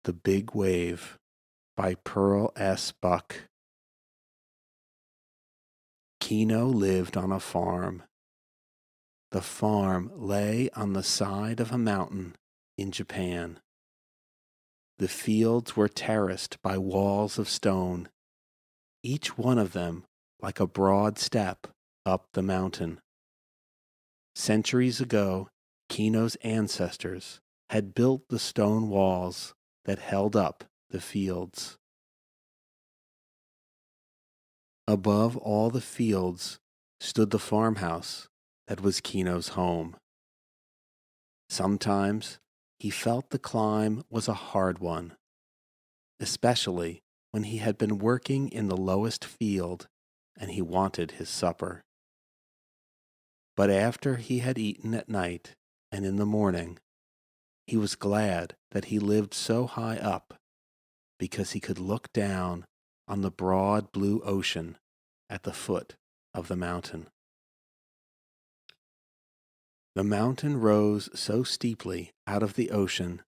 The Big Wave by Pearl S. Buck. Kino lived on a farm. The farm lay on the side of a mountain in Japan. The fields were terraced by walls of stone, each one of them like a broad step up the mountain. Centuries ago, Kino's ancestors had built the stone walls that held up the fields. Above all the fields stood the farmhouse that was Kino's home. Sometimes he felt the climb was a hard one, especially when he had been working in the lowest field and he wanted his supper. But after he had eaten at night and in the morning, he was glad that he lived so high up because he could look down on the broad blue ocean at the foot of the mountain. The mountain rose so steeply out of the ocean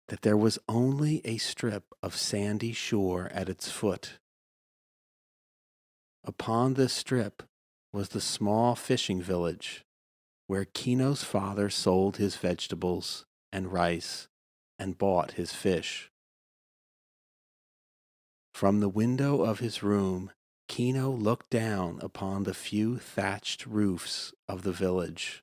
that there was only a strip of sandy shore at its foot. Upon this strip was the small fishing village where Kino's father sold his vegetables and rice and bought his fish. From the window of his room, Kino looked down upon the few thatched roofs of the village,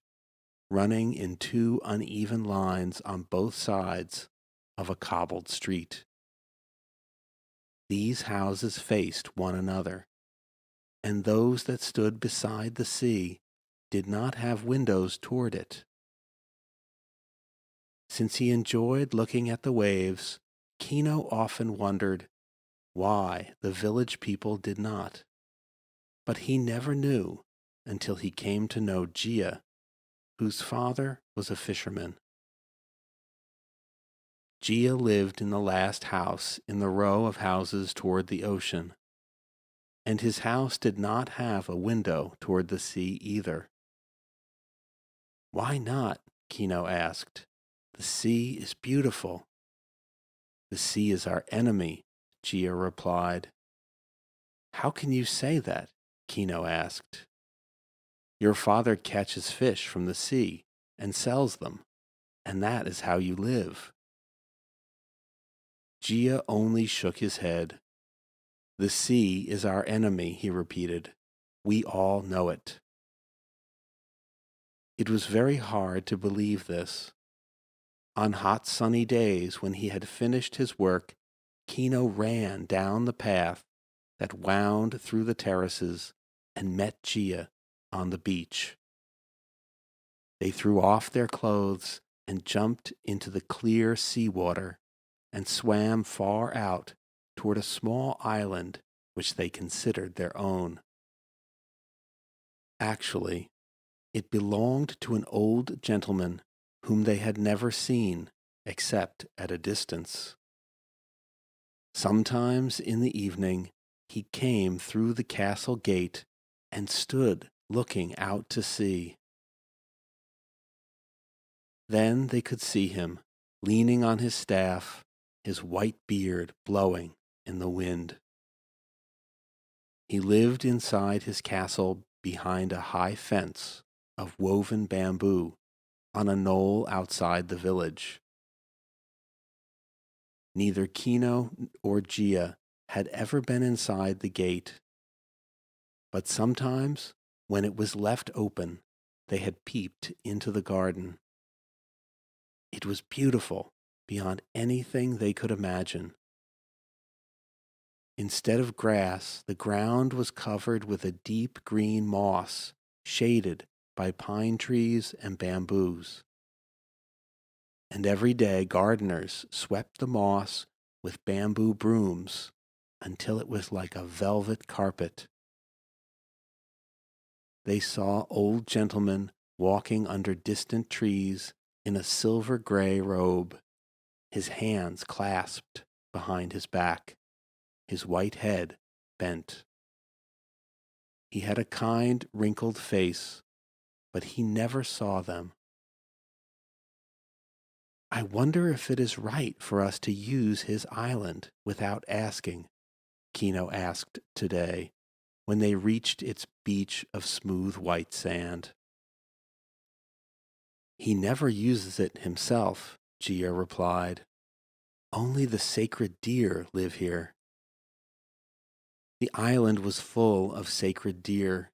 running in two uneven lines on both sides of a cobbled street. These houses faced one another, and those that stood beside the sea did not have windows toward it. Since he enjoyed looking at the waves, Kino often wondered why the village people did not. But he never knew until he came to know Gia, whose father was a fisherman. Gia lived in the last house in the row of houses toward the ocean, and his house did not have a window toward the sea either. "Why not?" Kino asked. "The sea is beautiful." "The sea is our enemy," Gia replied. "How can you say that?" Kino asked. "Your father catches fish from the sea and sells them, and that is how you live." Gia only shook his head. "The sea is our enemy," he repeated. "We all know it." It was very hard to believe this. On hot sunny days when he had finished his work, Kino ran down the path that wound through the terraces and met Gia on the beach. They threw off their clothes and jumped into the clear sea water and swam far out toward a small island which they considered their own. Actually, it belonged to an old gentleman whom they had never seen except at a distance. Sometimes in the evening he came through the castle gate and stood looking out to sea. Then they could see him, leaning on his staff, his white beard blowing in the wind. He lived inside his castle behind a high fence of woven bamboo on a knoll outside the village. Neither Kino or Gia had ever been inside the gate, but sometimes, when it was left open, they had peeped into the garden. It was beautiful beyond anything they could imagine. Instead of grass, the ground was covered with a deep green moss, shaded by pine trees and bamboos. And every day gardeners swept the moss with bamboo brooms until it was like a velvet carpet. They saw old gentlemen walking under distant trees in a silver-gray robe, his hands clasped behind his back, his white head bent. He had a kind, wrinkled face, but he never saw them. I wonder if it is right for us to use his island without asking, Kino asked today when they reached its beach of smooth white sand. He never uses it himself, Gia replied. Only the sacred deer live here. The island was full of sacred deer.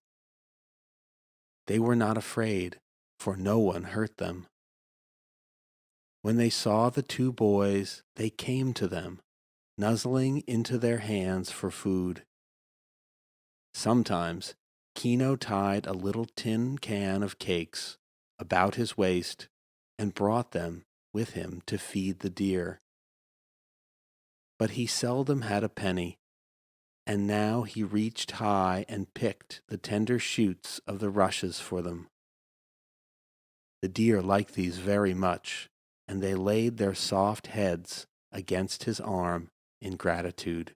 They were not afraid, for no one hurt them. When they saw the two boys, they came to them, nuzzling into their hands for food. Sometimes Kino tied a little tin can of cakes about his waist and brought them with him to feed the deer. But he seldom had a penny, and now he reached high and picked the tender shoots of the rushes for them. The deer liked these very much, and they laid their soft heads against his arm in gratitude.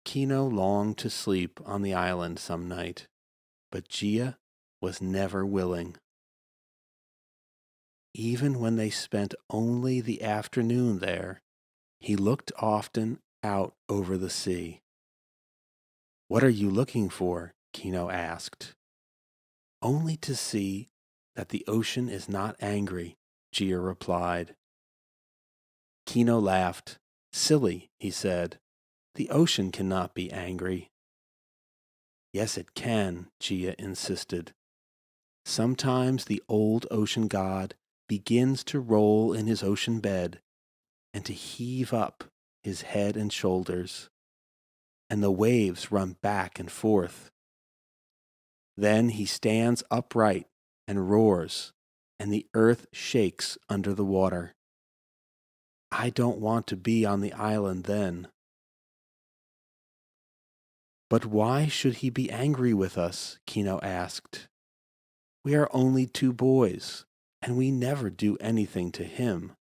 Kino longed to sleep on the island some night, but Gia was never willing. Even when they spent only the afternoon there, he looked often out over the sea. "What are you looking for?" Kino asked. "Only to see that the ocean is not angry," Gia replied. Kino laughed. "Silly," he said. "The ocean cannot be angry." "Yes, it can," Gia insisted. "Sometimes the old ocean god begins to roll in his ocean bed and to heave up his head and shoulders, and the waves run back and forth. Then he stands upright and roars, and the earth shakes under the water. I don't want to be on the island then." "But why should he be angry with us?" Kino asked. "We are only two boys, and we never do anything to him."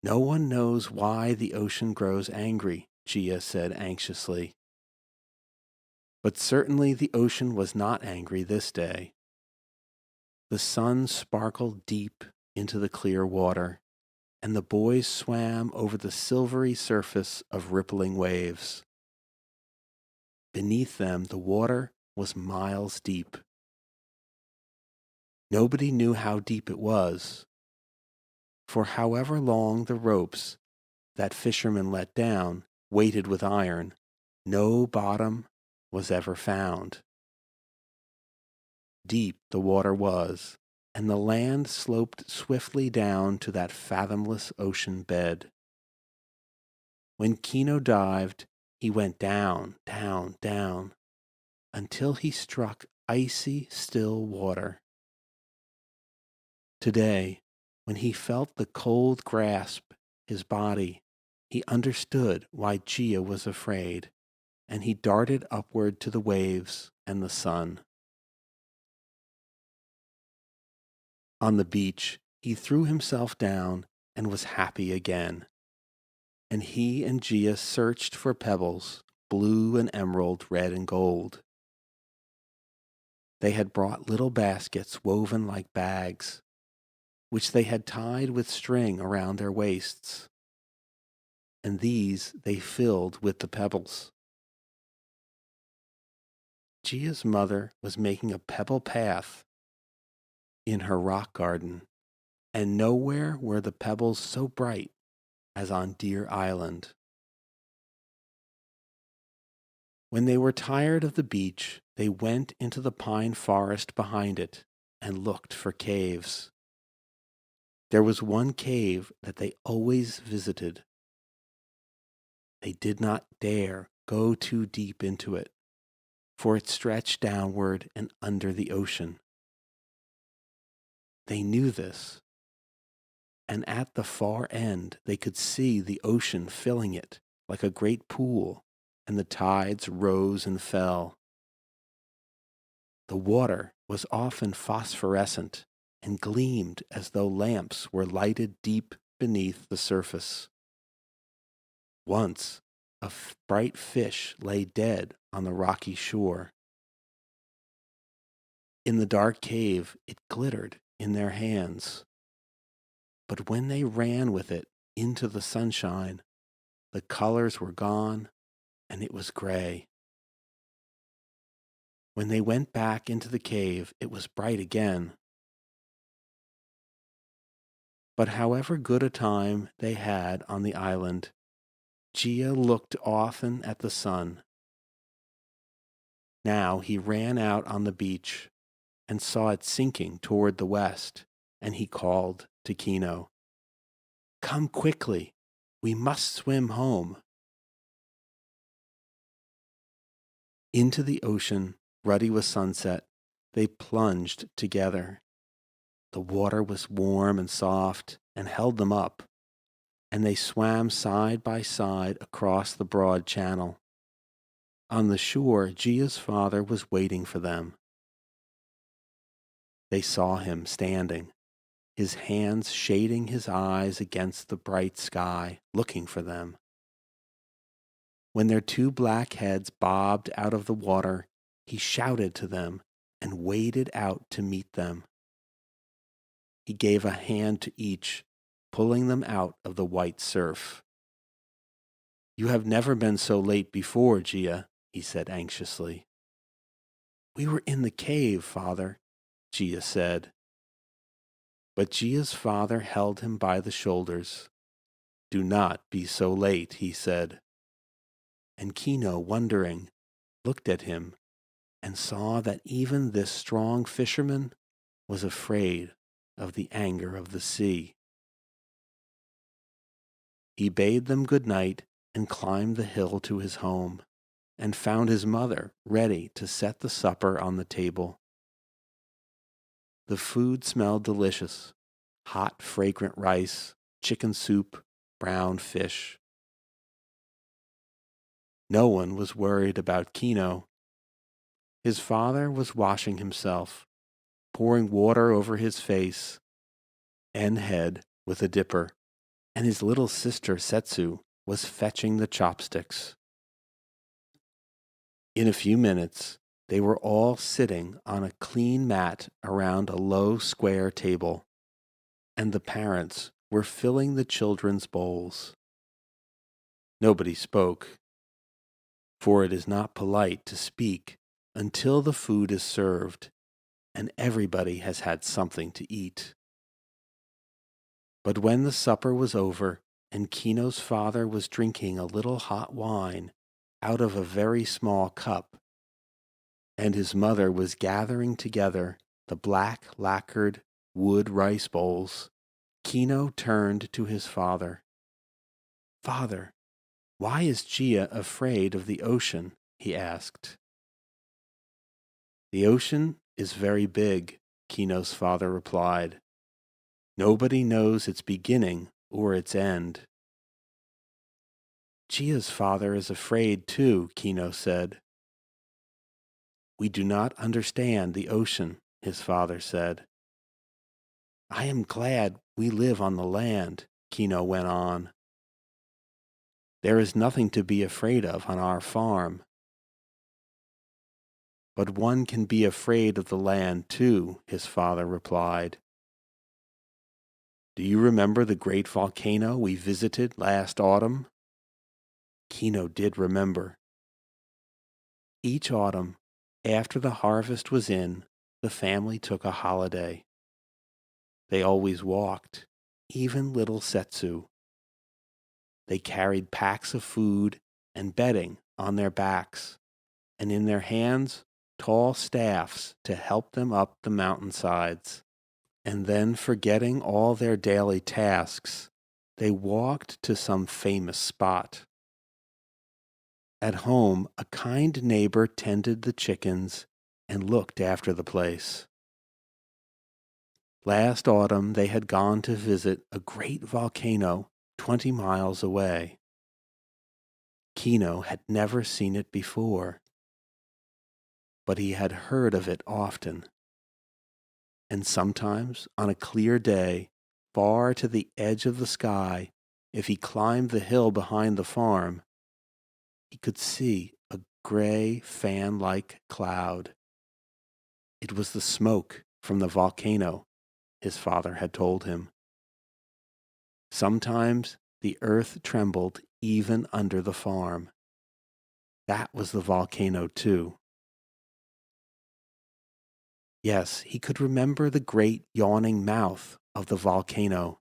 "No one knows why the ocean grows angry," Gia said anxiously. But certainly the ocean was not angry this day. The sun sparkled deep into the clear water, and the boys swam over the silvery surface of rippling waves. Beneath them the water was miles deep. Nobody knew how deep it was, for however long the ropes that fishermen let down, weighted with iron, no bottom was ever found. Deep the water was, and the land sloped swiftly down to that fathomless ocean bed. When Kino dived, he went down, down, down, until he struck icy, still water. Today, when he felt the cold grasp his body, he understood why Gia was afraid, and he darted upward to the waves and the sun. On the beach, he threw himself down and was happy again. And he and Gia searched for pebbles, blue and emerald, red and gold. They had brought little baskets woven like bags, which they had tied with string around their waists, and these they filled with the pebbles. Gia's mother was making a pebble path in her rock garden, and nowhere were the pebbles so bright as on Deer Island. When they were tired of the beach, they went into the pine forest behind it and looked for caves. There was one cave that they always visited. They did not dare go too deep into it, for it stretched downward and under the ocean. They knew this, and at the far end they could see the ocean filling it like a great pool, and the tides rose and fell. The water was often phosphorescent and gleamed as though lamps were lighted deep beneath the surface. Once, a bright fish lay dead on the rocky shore. In the dark cave, it glittered in their hands. But when they ran with it into the sunshine, the colors were gone and it was gray. When they went back into the cave, it was bright again. But however good a time they had on the island, Gia looked often at the sun. Now he ran out on the beach and saw it sinking toward the west, and he called to Kino, "Come quickly, we must swim home." Into the ocean, ruddy with sunset, they plunged together. The water was warm and soft and held them up, and they swam side by side across the broad channel. On the shore, Gia's father was waiting for them. They saw him standing, his hands shading his eyes against the bright sky, looking for them. When their two black heads bobbed out of the water, he shouted to them and waded out to meet them. He gave a hand to each, pulling them out of the white surf. "You have never been so late before, Gia," he said anxiously. "We were in the cave, Father," Gia said. But Gia's father held him by the shoulders. "Do not be so late," he said. And Kino, wondering, looked at him and saw that even this strong fisherman was afraid of the anger of the sea. He bade them good night and climbed the hill to his home, and found his mother ready to set the supper on the table. The food smelled delicious: hot, fragrant rice, chicken soup, brown fish. No one was worried about Kino. His father was washing himself, pouring water over his face and head with a dipper, and his little sister Setsu was fetching the chopsticks. In a few minutes, they were all sitting on a clean mat around a low square table, and the parents were filling the children's bowls. Nobody spoke, for it is not polite to speak until the food is served and everybody has had something to eat. But when the supper was over and Kino's father was drinking a little hot wine out of a very small cup, and his mother was gathering together the black lacquered wood rice bowls, Kino turned to his father. "Father, why is Gia afraid of the ocean?" he asked. "The ocean is very big," Kino's father replied. "Nobody knows its beginning or its end." "Gia's father is afraid too," Kino said. "We do not understand the ocean," his father said. "I am glad we live on the land," Kino went on. "There is nothing to be afraid of on our farm." "But one can be afraid of the land too," his father replied. "Do you remember the great volcano we visited last autumn?" Kino did remember. Each autumn, after the harvest was in, the family took a holiday. They always walked, even little Setsu. They carried packs of food and bedding on their backs, and in their hands tall staffs to help them up the mountainsides. And then, forgetting all their daily tasks, they walked to some famous spot. At home, a kind neighbor tended the chickens and looked after the place. Last autumn, they had gone to visit a great volcano 20 miles away. Kino had never seen it before, but he had heard of it often. And sometimes, on a clear day, far to the edge of the sky, if he climbed the hill behind the farm, he could see a gray fan-like cloud. It was the smoke from the volcano, his father had told him. Sometimes the earth trembled even under the farm. That was the volcano, too. Yes, he could remember the great yawning mouth of the volcano.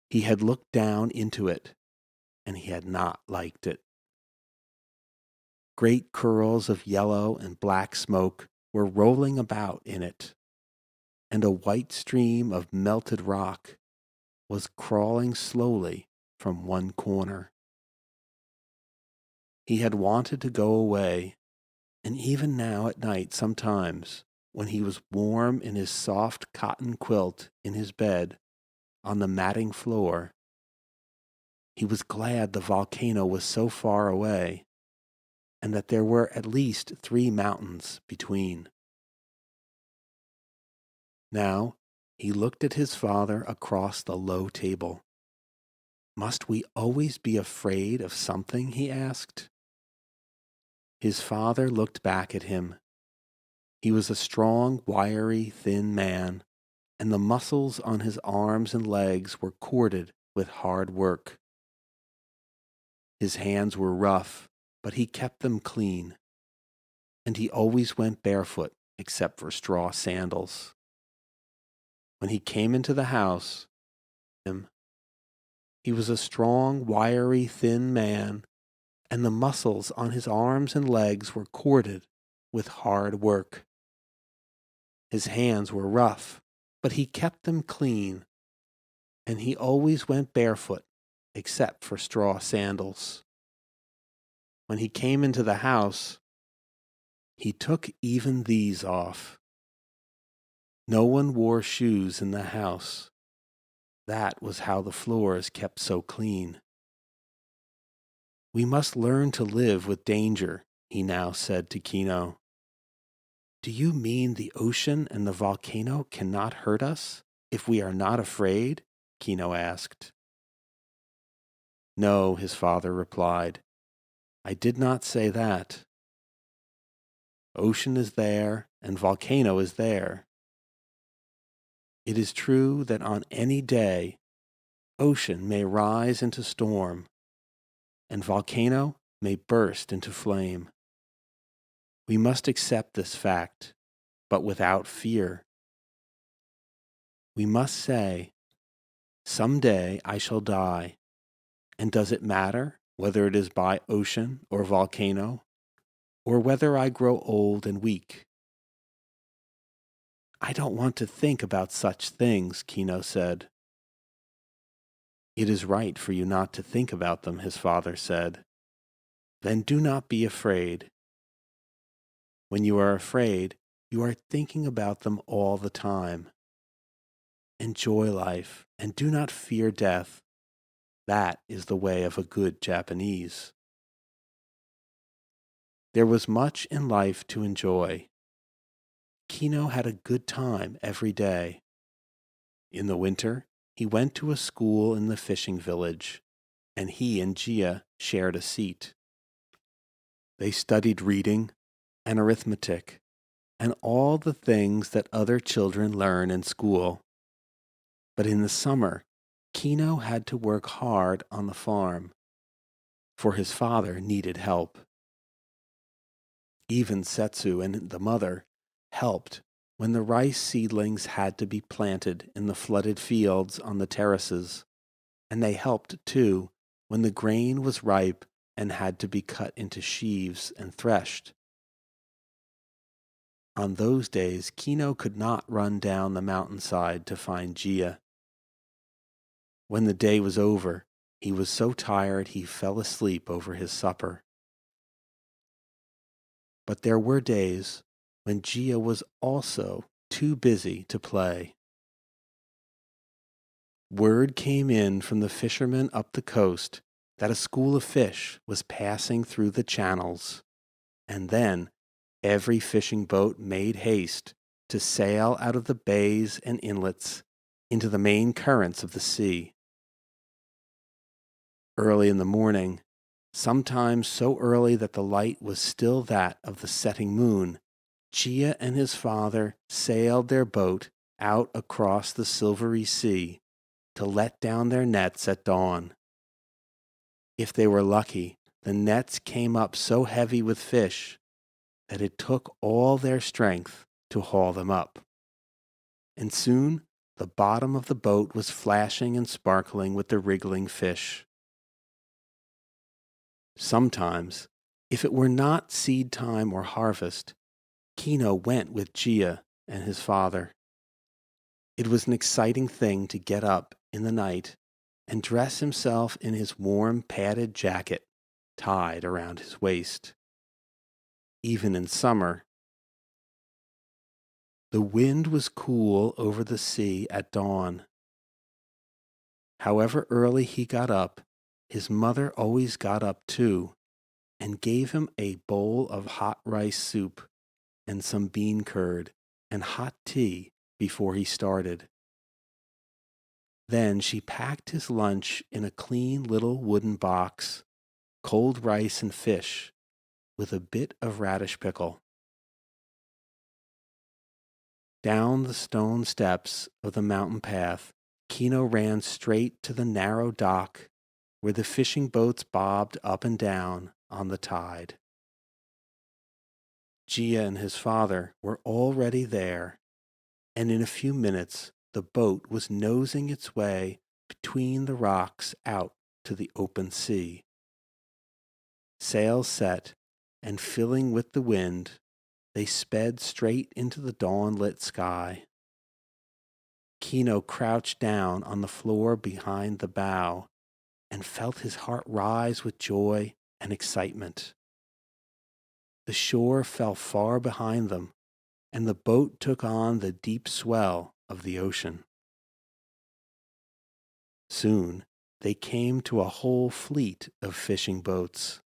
He had looked down into it, and he had not liked it. Great curls of yellow and black smoke were rolling about in it, and a white stream of melted rock was crawling slowly from one corner. He had wanted to go away, and even now at night sometimes, when he was warm in his soft cotton quilt in his bed on the matting floor, he was glad the volcano was so far away and that there were at least 3 mountains between. Now he looked at his father across the low table. Must we always be afraid of something? He asked. His father looked back at him. He was a strong, wiry, thin man, and the muscles on his arms and legs were corded with hard work. His hands were rough, but he kept them clean, and he always went barefoot except for straw sandals. When he came into the house, he was a strong, wiry, thin man, and the muscles on his arms and legs were corded with hard work. His hands were rough, but he kept them clean, and he always went barefoot except for straw sandals. When he came into the house, he took even these off. No one wore shoes in the house. That was how the floors kept so clean. We must learn to live with danger, he now said to Kino. Do you mean the ocean and the volcano cannot hurt us if we are not afraid? Kino asked. No, his father replied. I did not say that. Ocean is there and volcano is there. It is true that on any day, ocean may rise into storm, and volcano may burst into flame. We must accept this fact, but without fear. We must say, someday I shall die, and does it matter whether it is by ocean or volcano, or whether I grow old and weak? I don't want to think about such things, Kino said. It is right for you not to think about them, his father said. Then do not be afraid. When you are afraid, you are thinking about them all the time. Enjoy life and do not fear death. That is the way of a good Japanese. There was much in life to enjoy. Kino had a good time every day. In the winter, he went to a school in the fishing village, and he and Gia shared a seat. They studied reading and arithmetic and all the things that other children learn in school. But in the summer, Kino had to work hard on the farm, for his father needed help. Even Setsu and the mother helped when the rice seedlings had to be planted in the flooded fields on the terraces, and they helped too when the grain was ripe and had to be cut into sheaves and threshed. On those days, Kino could not run down the mountainside to find Gia. When the day was over, he was so tired he fell asleep over his supper. But there were days when Gia was also too busy to play. Word came in from the fishermen up the coast that a school of fish was passing through the channels, and then every fishing boat made haste to sail out of the bays and inlets into the main currents of the sea. Early in the morning, sometimes so early that the light was still that of the setting moon, Gia and his father sailed their boat out across the silvery sea to let down their nets at dawn. If they were lucky, the nets came up so heavy with fish that it took all their strength to haul them up. And soon the bottom of the boat was flashing and sparkling with the wriggling fish. Sometimes, if it were not seed time or harvest, Kino went with Gia and his father. It was an exciting thing to get up in the night and dress himself in his warm padded jacket tied around his waist. Even in summer, the wind was cool over the sea at dawn. However early he got up, his mother always got up too and gave him a bowl of hot rice soup and some bean curd and hot tea before he started. Then she packed his lunch in a clean little wooden box, cold rice and fish, with a bit of radish pickle. Down the stone steps of the mountain path, Kino ran straight to the narrow dock where the fishing boats bobbed up and down on the tide. Gia and his father were already there, and in a few minutes the boat was nosing its way between the rocks out to the open sea. Sails set, and filling with the wind, they sped straight into the dawn-lit sky. Kino crouched down on the floor behind the bow and felt his heart rise with joy and excitement. The shore fell far behind them, and the boat took on the deep swell of the ocean. Soon they came to a whole fleet of fishing boats,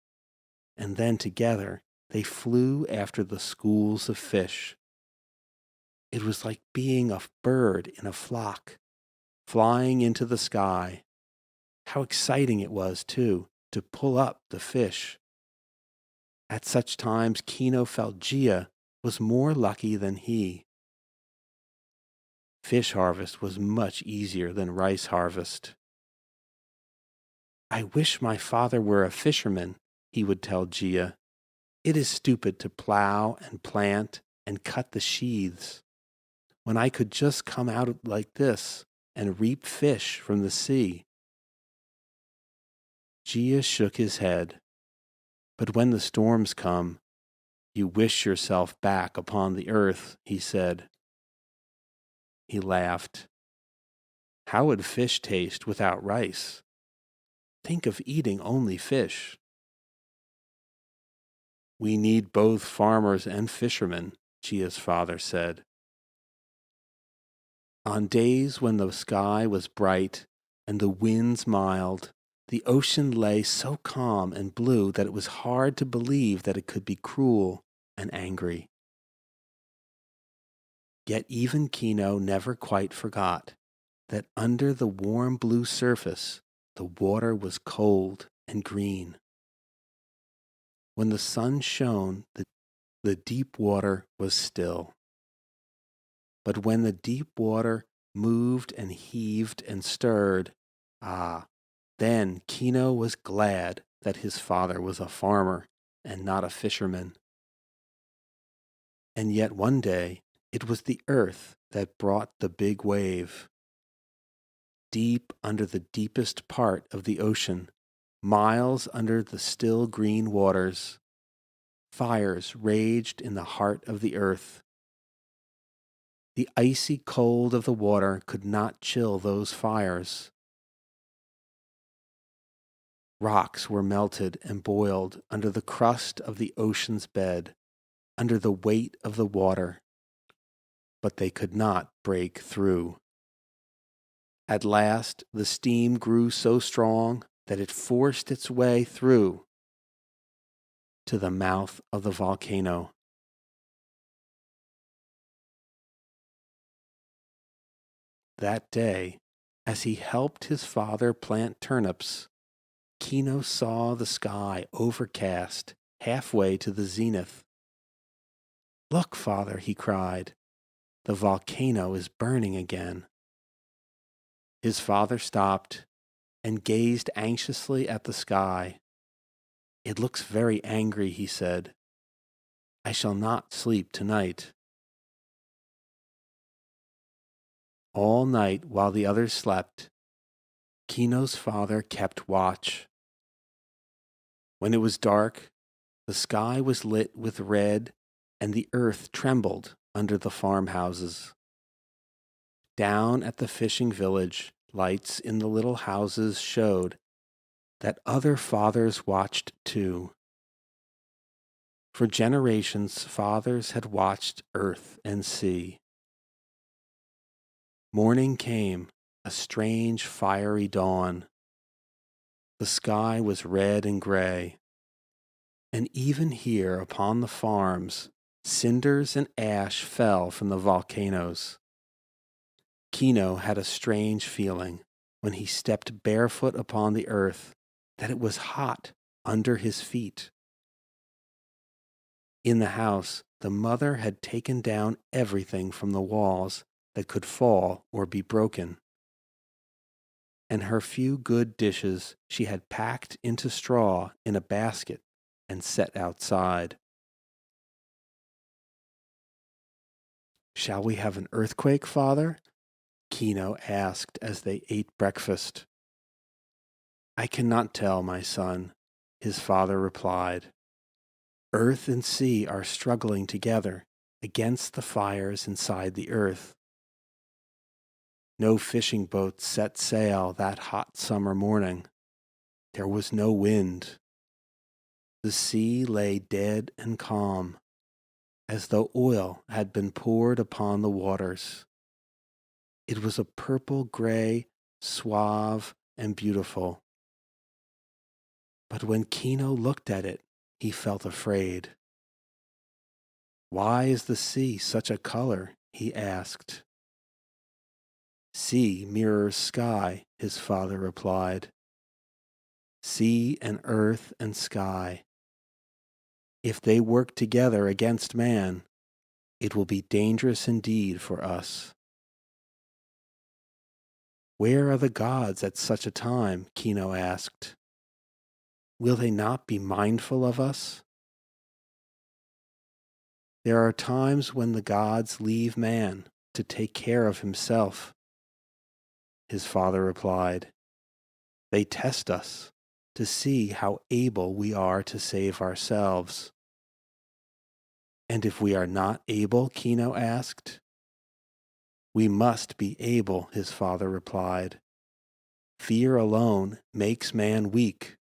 and then together they flew after the schools of fish. It was like being a bird in a flock, flying into the sky. How exciting it was, too, to pull up the fish. At such times, Kino felt Gia was more lucky than he. Fish harvest was much easier than rice harvest. "I wish my father were a fisherman," he would tell Gia. "It is stupid to plow and plant and cut the sheaves, when I could just come out like this and reap fish from the sea." Gia shook his head. "But when the storms come, you wish yourself back upon the earth," he said. He laughed. "How would fish taste without rice? Think of eating only fish." "We need both farmers and fishermen," Gia's father said. On days when the sky was bright and the winds mild, the ocean lay so calm and blue that it was hard to believe that it could be cruel and angry. Yet even Kino never quite forgot that under the warm blue surface, the water was cold and green. When the sun shone, the deep water was still. But when the deep water moved and heaved and stirred, then Kino was glad that his father was a farmer and not a fisherman. And yet one day, it was the earth that brought the big wave. Deep under the deepest part of the ocean, miles under the still green waters, fires raged in the heart of the earth. The icy cold of the water could not chill those fires. Rocks were melted and boiled under the crust of the ocean's bed, under the weight of the water, but they could not break through. At last, the steam grew so strong that it forced its way through to the mouth of the volcano. That day, as he helped his father plant turnips, Kino saw the sky overcast halfway to the zenith. "Look, father," he cried. the volcano is burning again." His father stopped and gazed anxiously at the sky. "It looks very angry," he said. "I shall not sleep tonight." All night while the others slept, Kino's father kept watch. When it was dark, the sky was lit with red and the earth trembled under the farmhouses. Down at the fishing village, lights in the little houses showed that other fathers watched too. For generations, fathers had watched earth and sea. Morning came, a strange fiery dawn. The sky was red and gray. And even here upon the farms, cinders and ash fell from the volcanoes. Kino had a strange feeling when he stepped barefoot upon the earth that it was hot under his feet. In the house, the mother had taken down everything from the walls that could fall or be broken. And her few good dishes she had packed into straw in a basket and set outside. "Shall we have an earthquake, Father?" Kino asked as they ate breakfast. "I cannot tell, my son," his father replied. "Earth and sea are struggling together against the fires inside the earth. No fishing boats set sail that hot summer morning. There was no wind. The sea lay dead and calm, as though oil had been poured upon the waters. It was a purple-gray, suave, and beautiful. But when Kino looked at it, he felt afraid. "Why is the sea such a color?" he asked. "Sea mirrors sky," his father replied. "Sea and earth and sky. If they work together against man, it will be dangerous indeed for us." "Where are the gods at such a time?" Kino asked. "Will they not be mindful of us?" "There are times when the gods leave man to take care of himself," his father replied. "They test us to see how able we are to save ourselves." "And if we are not able?" Kino asked. "We must be able," his father replied. "Fear alone makes man weak.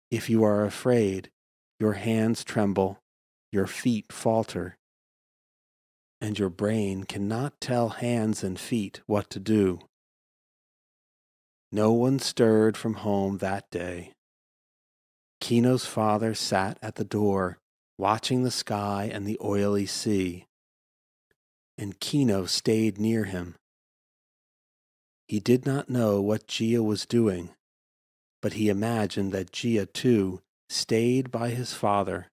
If you are afraid, your hands tremble, your feet falter, and your brain cannot tell hands and feet what to do." No one stirred from home that day. Kino's father sat at the door, watching the sky and the oily sea, and Kino stayed near him. He did not know what Gia was doing, but he imagined that Gia, too, stayed by his father.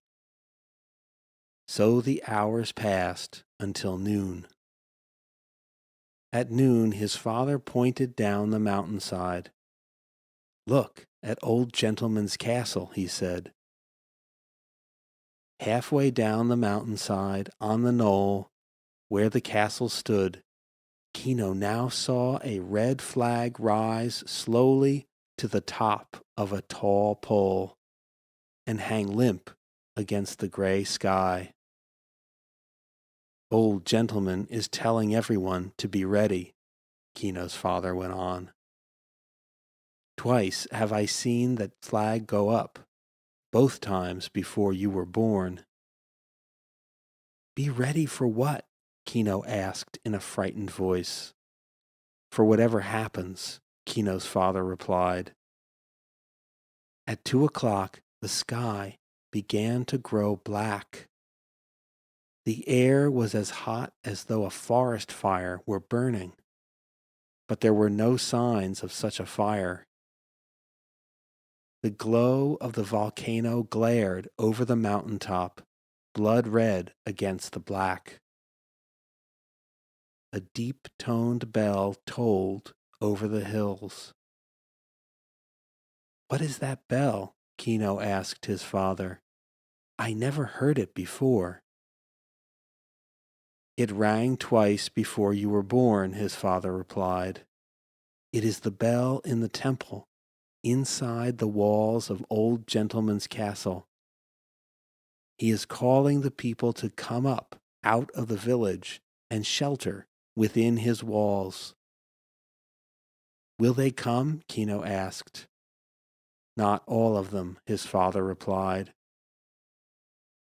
So the hours passed until noon. At noon, his father pointed down the mountainside. "Look at Old Gentleman's castle," he said. Halfway down the mountainside, on the knoll, where the castle stood, Kino now saw a red flag rise slowly to the top of a tall pole and hang limp against the gray sky. "Old Gentleman is telling everyone to be ready," Kino's father went on. "Twice have I seen that flag go up, both times before you were born." "Be ready for what?" Kino asked in a frightened voice. "For whatever happens," Kino's father replied. At 2 o'clock, the sky began to grow black. The air was as hot as though a forest fire were burning, but there were no signs of such a fire. The glow of the volcano glared over the mountaintop, blood red against the black. a deep-toned bell tolled over the hills. "What is that bell?" Kino asked his father. "I never heard it before." "It rang twice before you were born," his father replied. "It is the bell in the temple, inside the walls of Old Gentleman's castle. He is calling the people to come up out of the village and shelter within his walls." "Will they come?" Kino asked. "Not all of them," his father replied.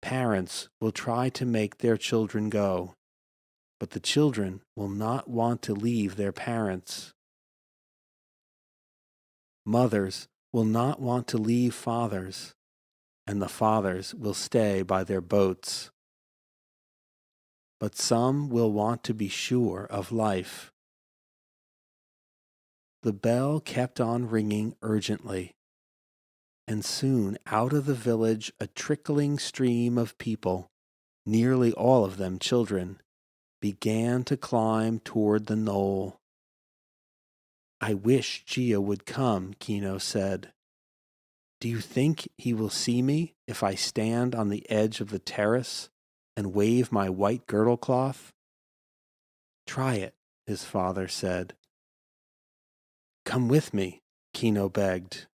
"Parents will try to make their children go, but the children will not want to leave their parents. Mothers will not want to leave fathers, and the fathers will stay by their boats. But some will want to be sure of life." The bell kept on ringing urgently, and soon out of the village a trickling stream of people, nearly all of them children, began to climb toward the knoll. "I wish Gia would come," Kino said. "Do you think he will see me if I stand on the edge of the terrace and wave my white girdle cloth?" "Try it," his father said. "Come with me," Kino begged.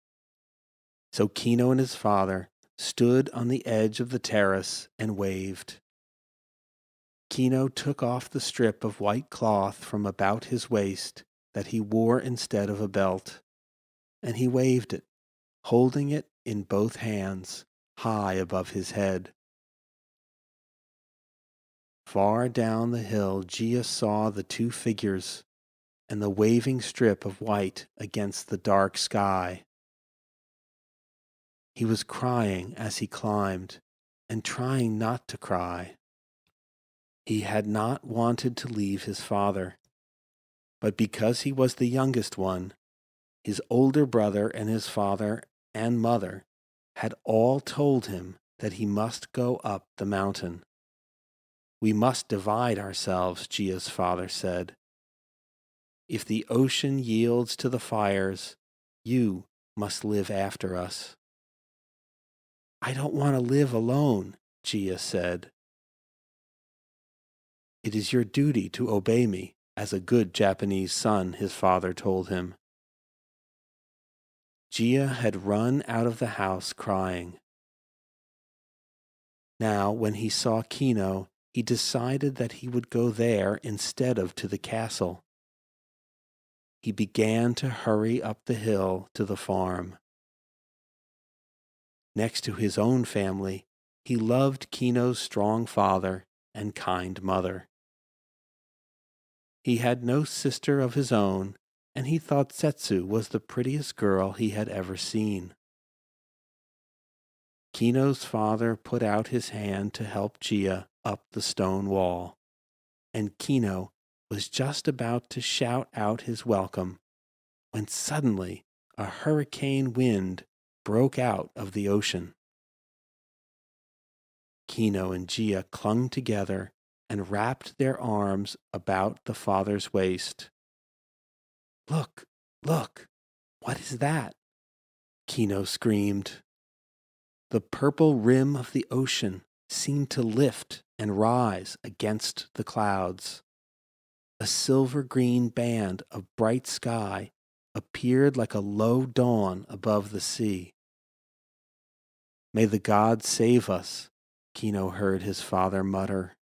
So Kino and his father stood on the edge of the terrace and waved. Kino took off the strip of white cloth from about his waist that he wore instead of a belt, and he waved it, holding it in both hands, high above his head. Far down the hill, Gia saw the two figures and the waving strip of white against the dark sky. He was crying as he climbed, and trying not to cry. He had not wanted to leave his father, but because he was the youngest one, his older brother and his father and mother had all told him that he must go up the mountain. "We must divide ourselves," Gia's father said. "If the ocean yields to the fires, you must live after us." "I don't want to live alone," Gia said. "It is your duty to obey me as a good Japanese son," his father told him. Gia had run out of the house crying. Now, when he saw Kino, he decided that he would go there instead of to the castle. He began to hurry up the hill to the farm. Next to his own family, he loved Kino's strong father and kind mother. He had no sister of his own, and he thought Setsu was the prettiest girl he had ever seen. Kino's father put out his hand to help Gia up the stone wall, and Kino was just about to shout out his welcome when suddenly a hurricane wind broke out of the ocean. Kino and Gia clung together and wrapped their arms about the father's waist. "Look, look, what is that?" Kino screamed. The purple rim of the ocean seemed to lift and rise against the clouds. A silver-green band of bright sky appeared like a low dawn above the sea. "May the gods save us," Kino heard his father mutter.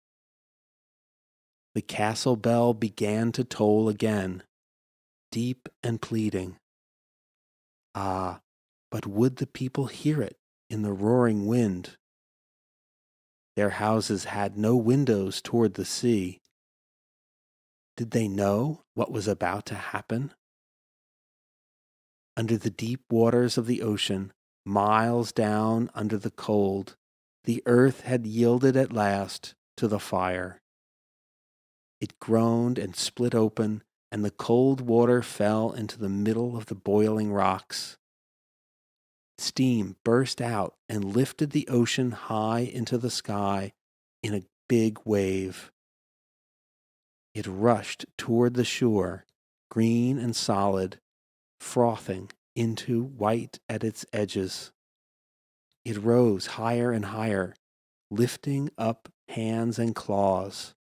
The castle bell began to toll again, deep and pleading. Ah, but would the people hear it in the roaring wind? Their houses had no windows toward the sea. Did they know what was about to happen? Under the deep waters of the ocean, miles down under the cold, the earth had yielded at last to the fire. It groaned and split open, and the cold water fell into the middle of the boiling rocks. Steam burst out and lifted the ocean high into the sky in a big wave. It rushed toward the shore, green and solid, frothing into white at its edges. It rose higher and higher, lifting up hands and claws.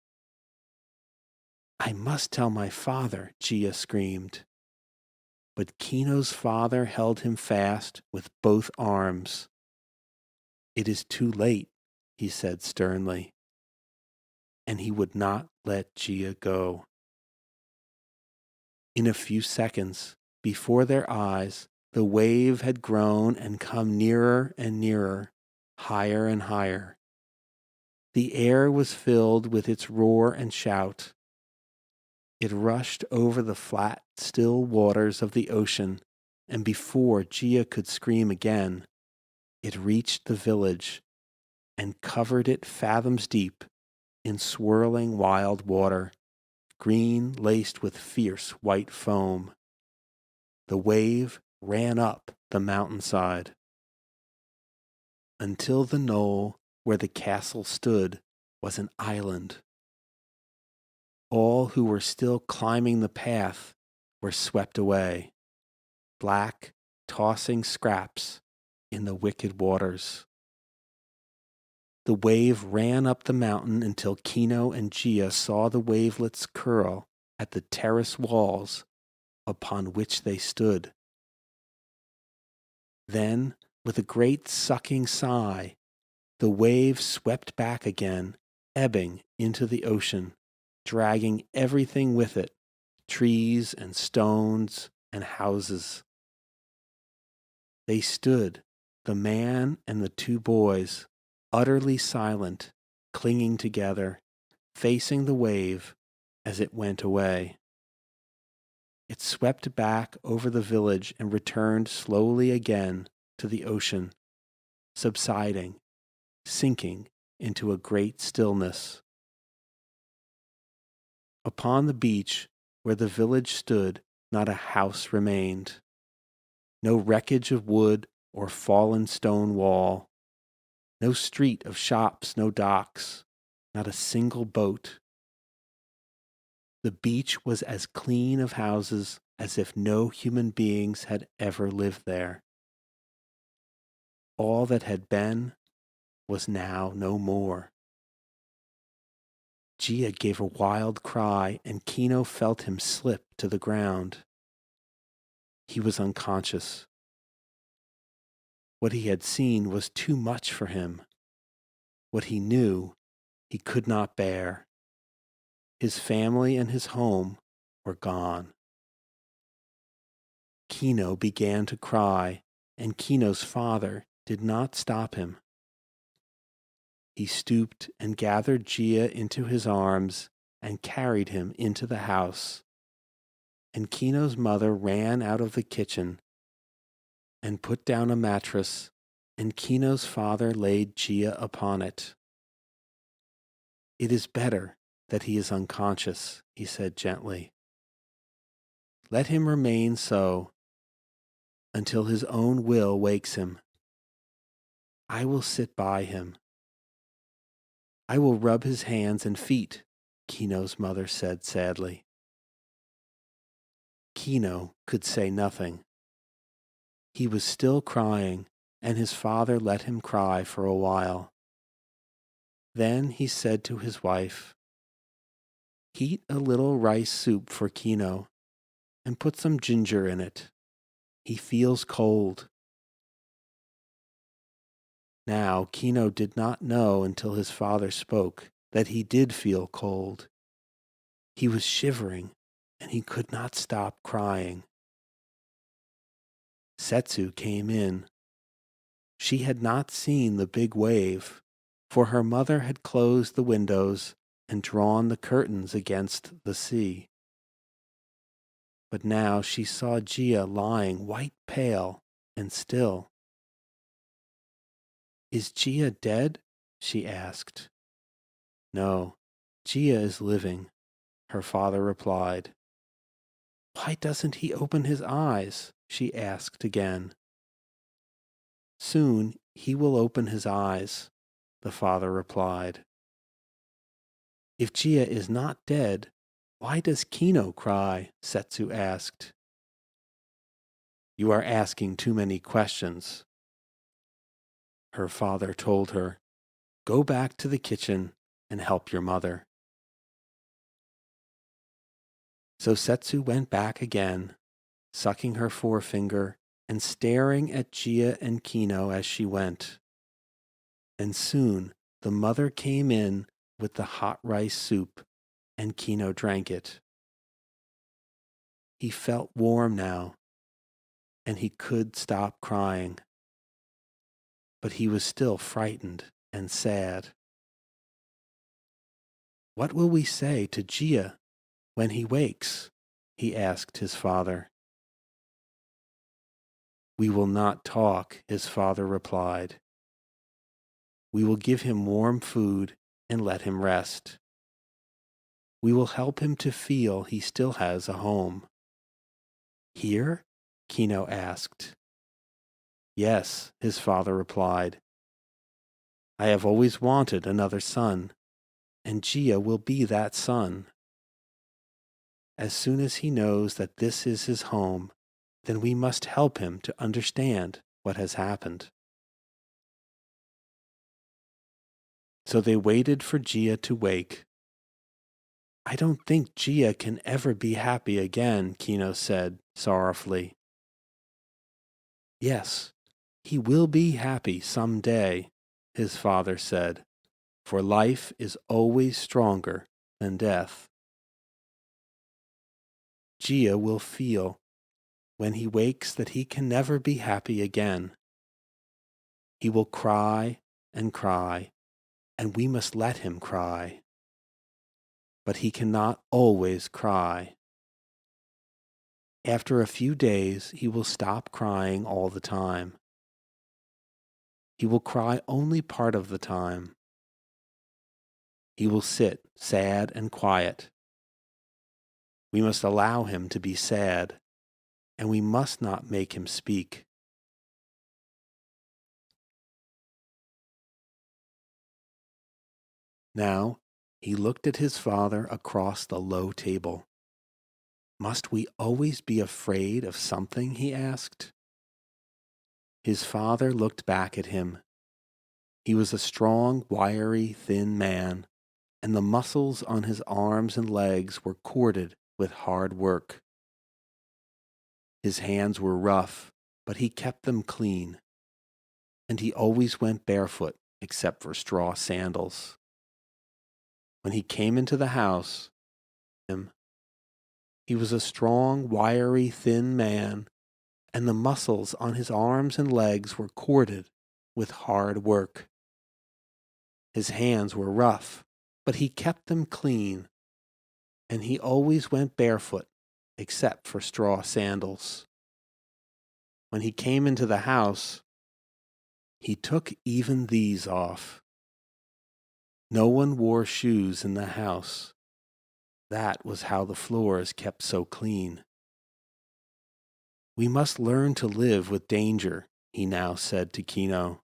I must tell my father, Gia screamed. But Kino's father held him fast with both arms. It is too late, he said sternly, and he would not let Gia go. In a few seconds, before their eyes, the wave had grown and come nearer and nearer, higher and higher. The air was filled with its roar and shout. It rushed over the flat, still waters of the ocean, and before Gia could scream again, it reached the village and covered it fathoms deep in swirling wild water, green laced with fierce white foam. The wave ran up the mountainside until the knoll where the castle stood was an island. All who were still climbing the path were swept away, black, tossing scraps in the wicked waters. The wave ran up the mountain until Kino and Gia saw the wavelets curl at the terrace walls upon which they stood. Then, with a great sucking sigh, the wave swept back again, ebbing into the ocean, dragging everything with it, trees and stones and houses. They stood, the man and the two boys, utterly silent, clinging together, facing the wave as it went away. It swept back over the village and returned slowly again to the ocean, subsiding, sinking into a great stillness. Upon the beach where the village stood, not a house remained. No wreckage of wood or fallen stone wall. No street of shops, no docks, not a single boat. The beach was as clean of houses as if no human beings had ever lived there. All that had been was now no more. Gia gave a wild cry, and Kino felt him slip to the ground. He was unconscious. What he had seen was too much for him. What he knew, he could not bear. His family and his home were gone. Kino began to cry, and Kino's father did not stop him. He stooped and gathered Gia into his arms and carried him into the house. And Kino's mother ran out of the kitchen and put down a mattress, and Kino's father laid Gia upon it. It is better that he is unconscious, he said gently. Let him remain so until his own will wakes him. I will sit by him. I will rub his hands and feet, Kino's mother said sadly. Kino could say nothing. He was still crying, and his father let him cry for a while. Then he said to his wife, Heat a little rice soup for Kino and put some ginger in it. He feels cold. Now Kino did not know until his father spoke that he did feel cold. He was shivering, and he could not stop crying. Setsu came in. She had not seen the big wave, for her mother had closed the windows and drawn the curtains against the sea. But now she saw Gia lying white pale and still. Is Gia dead? She asked. No, Gia is living, her father replied. Why doesn't he open his eyes? She asked again. Soon he will open his eyes, the father replied. If Gia is not dead, Why does Kino cry? Setsu asked. You are asking too many questions. Her father told her, Go back to the kitchen and help your mother. So Setsu went back again, sucking her forefinger and staring at Gia and Kino as she went. And soon the mother came in with the hot rice soup, and Kino drank it. He felt warm now, and he could stop crying. But he was still frightened and sad. What will we say to Gia when he wakes? He asked his father. We will not talk, his father replied. We will give him warm food and let him rest. We will help him to feel he still has a home. Here? Kino asked. Yes, his father replied. I have always wanted another son, and Gia will be that son. As soon as he knows that this is his home, then we must help him to understand what has happened. So they waited for Gia to wake. I don't think Gia can ever be happy again, Kino said sorrowfully. Yes, he will be happy some day, his father said, for life is always stronger than death. Gia will feel when he wakes that he can never be happy again. He will cry, and we must let him cry. But he cannot always cry. After a few days, he will stop crying all the time. He will cry only part of the time. He will sit sad and quiet. We must allow him to be sad, and we must not make him speak. Now he looked at his father across the low table. Must we always be afraid of something? He asked. His father looked back at him. He was a strong, wiry, thin man, and the muscles on his arms and legs were corded with hard work. His hands were rough, but he kept them clean, and he always went barefoot except for straw sandals. When he came into the house, he was a strong, wiry, thin man, and the muscles on his arms and legs were corded with hard work. His hands were rough, but he kept them clean, and he always went barefoot except for straw sandals. When he came into the house, he took even these off. No one wore shoes in the house. That was how the floors kept so clean. We must learn to live with danger, he now said to Kino.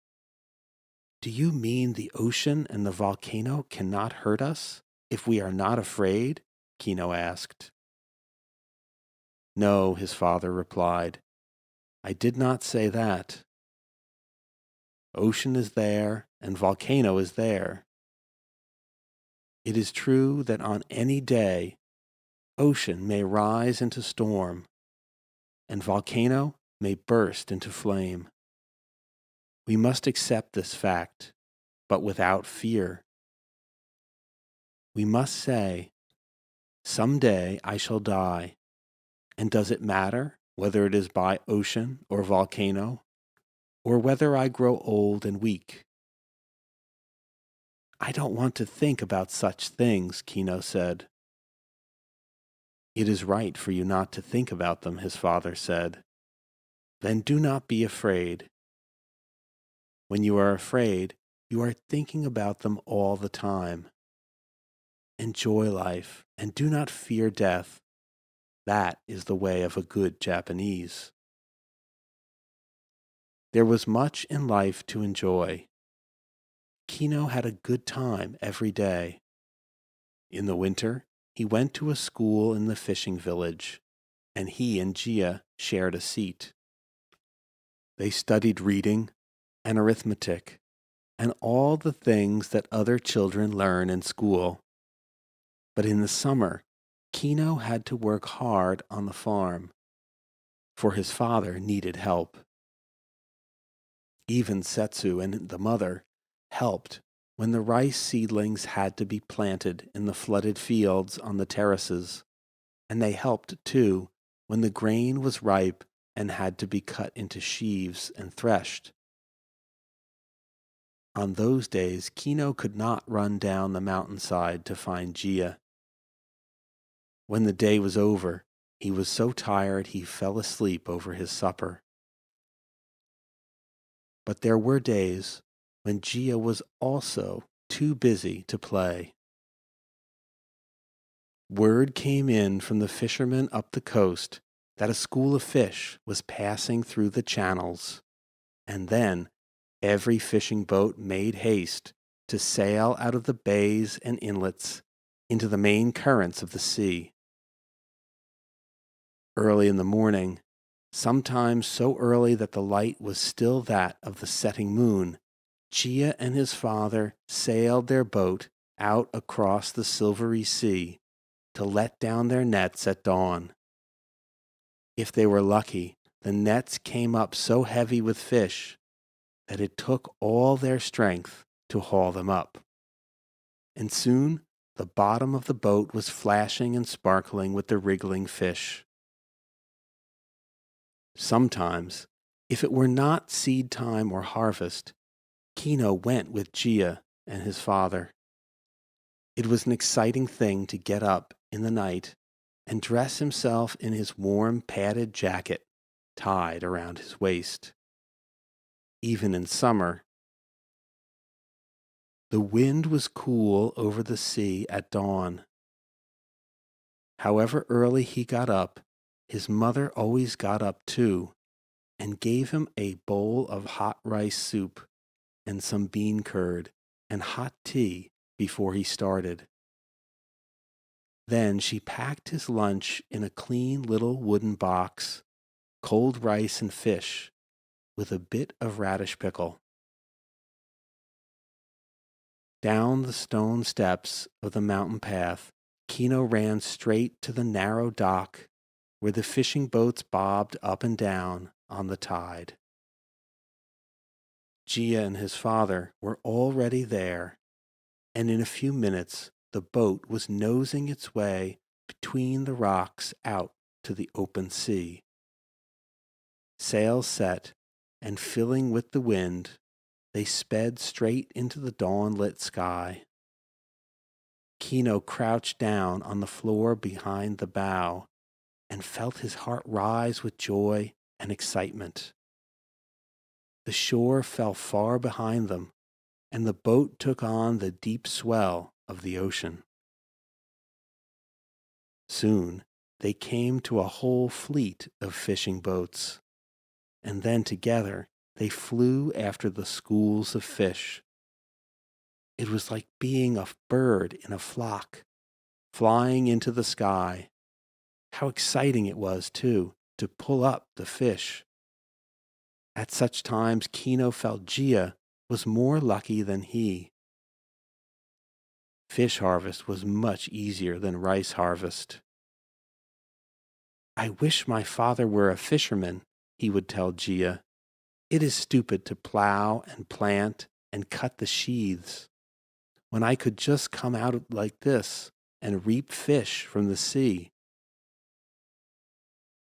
Do you mean the ocean and the volcano cannot hurt us if we are not afraid? Kino asked. No, his father replied. I did not say that. Ocean is there and volcano is there. It is true that on any day, ocean may rise into storm, and volcano may burst into flame. We must accept this fact, but without fear. We must say, someday I shall die, and does it matter whether it is by ocean or volcano, or whether I grow old and weak? I don't want to think about such things, Kino said. It is right for you not to think about them, his father said. Then do not be afraid. When you are afraid, you are thinking about them all the time. Enjoy life and do not fear death. That is the way of a good Japanese. There was much in life to enjoy. Kino had a good time every day. In the winter, he went to a school in the fishing village, and he and Gia shared a seat. They studied reading and arithmetic and all the things that other children learn in school. But in the summer, Kino had to work hard on the farm, for his father needed help. Even Setsu and the mother helped when the rice seedlings had to be planted in the flooded fields on the terraces, and they helped too when the grain was ripe and had to be cut into sheaves and threshed. On those days, Kino could not run down the mountainside to find Gia. When the day was over, he was so tired he fell asleep over his supper. But there were days when Gia was also too busy to play. Word came in from the fishermen up the coast that a school of fish was passing through the channels, and then every fishing boat made haste to sail out of the bays and inlets into the main currents of the sea. Early in the morning, sometimes so early that the light was still that of the setting moon, Gia and his father sailed their boat out across the silvery sea to let down their nets at dawn. If they were lucky, the nets came up so heavy with fish that it took all their strength to haul them up. And soon the bottom of the boat was flashing and sparkling with the wriggling fish. Sometimes, if it were not seed time or harvest, Kino went with Gia and his father. It was an exciting thing to get up in the night and dress himself in his warm padded jacket tied around his waist. Even in summer, the wind was cool over the sea at dawn. However early he got up, his mother always got up too and gave him a bowl of hot rice soup and some bean curd and hot tea before he started. Then she packed his lunch in a clean little wooden box, cold rice and fish, with a bit of radish pickle. Down the stone steps of the mountain path, Kino ran straight to the narrow dock where the fishing boats bobbed up and down on the tide. Gia and his father were already there, and in a few minutes the boat was nosing its way between the rocks out to the open sea. Sails set, and filling with the wind, they sped straight into the dawn-lit sky. Kino crouched down on the floor behind the bow and felt his heart rise with joy and excitement. The shore fell far behind them, and the boat took on the deep swell of the ocean. Soon they came to a whole fleet of fishing boats, and then together they flew after the schools of fish. It was like being a bird in a flock, flying into the sky. How exciting it was, too, to pull up the fish. At such times, Kino felt Gia was more lucky than he. Fish harvest was much easier than rice harvest. "I wish my father were a fisherman," he would tell Gia. "It is stupid to plow and plant and cut the sheaves, when I could just come out like this and reap fish from the sea."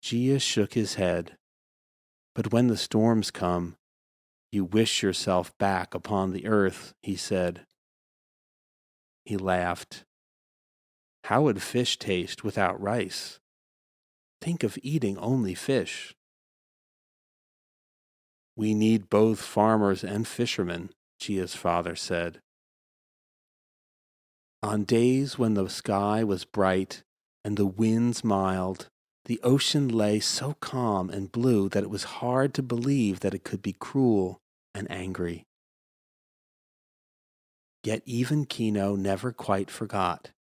Gia shook his head. "But when the storms come, you wish yourself back upon the earth," he said. He laughed. "How would fish taste without rice? Think of eating only fish." "We need both farmers and fishermen," Gia's father said. On days when the sky was bright and the winds mild, the ocean lay so calm and blue that it was hard to believe that it could be cruel and angry. Yet even Kino never quite forgot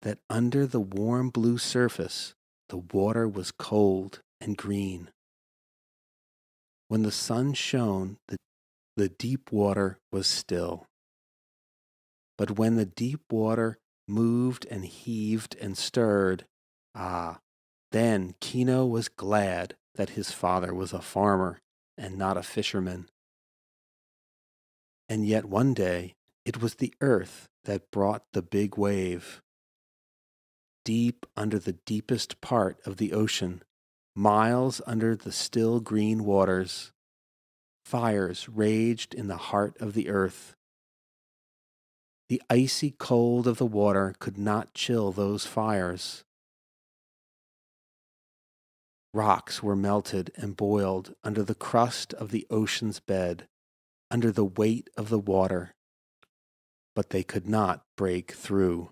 that under the warm blue surface, the water was cold and green. When the sun shone, the deep water was still. But when the deep water moved and heaved and stirred, then Kino was glad that his father was a farmer and not a fisherman. And yet one day it was the earth that brought the big wave. Deep under the deepest part of the ocean, miles under the still green waters, fires raged in the heart of the earth. The icy cold of the water could not chill those fires. Rocks were melted and boiled under the crust of the ocean's bed, under the weight of the water, but they could not break through.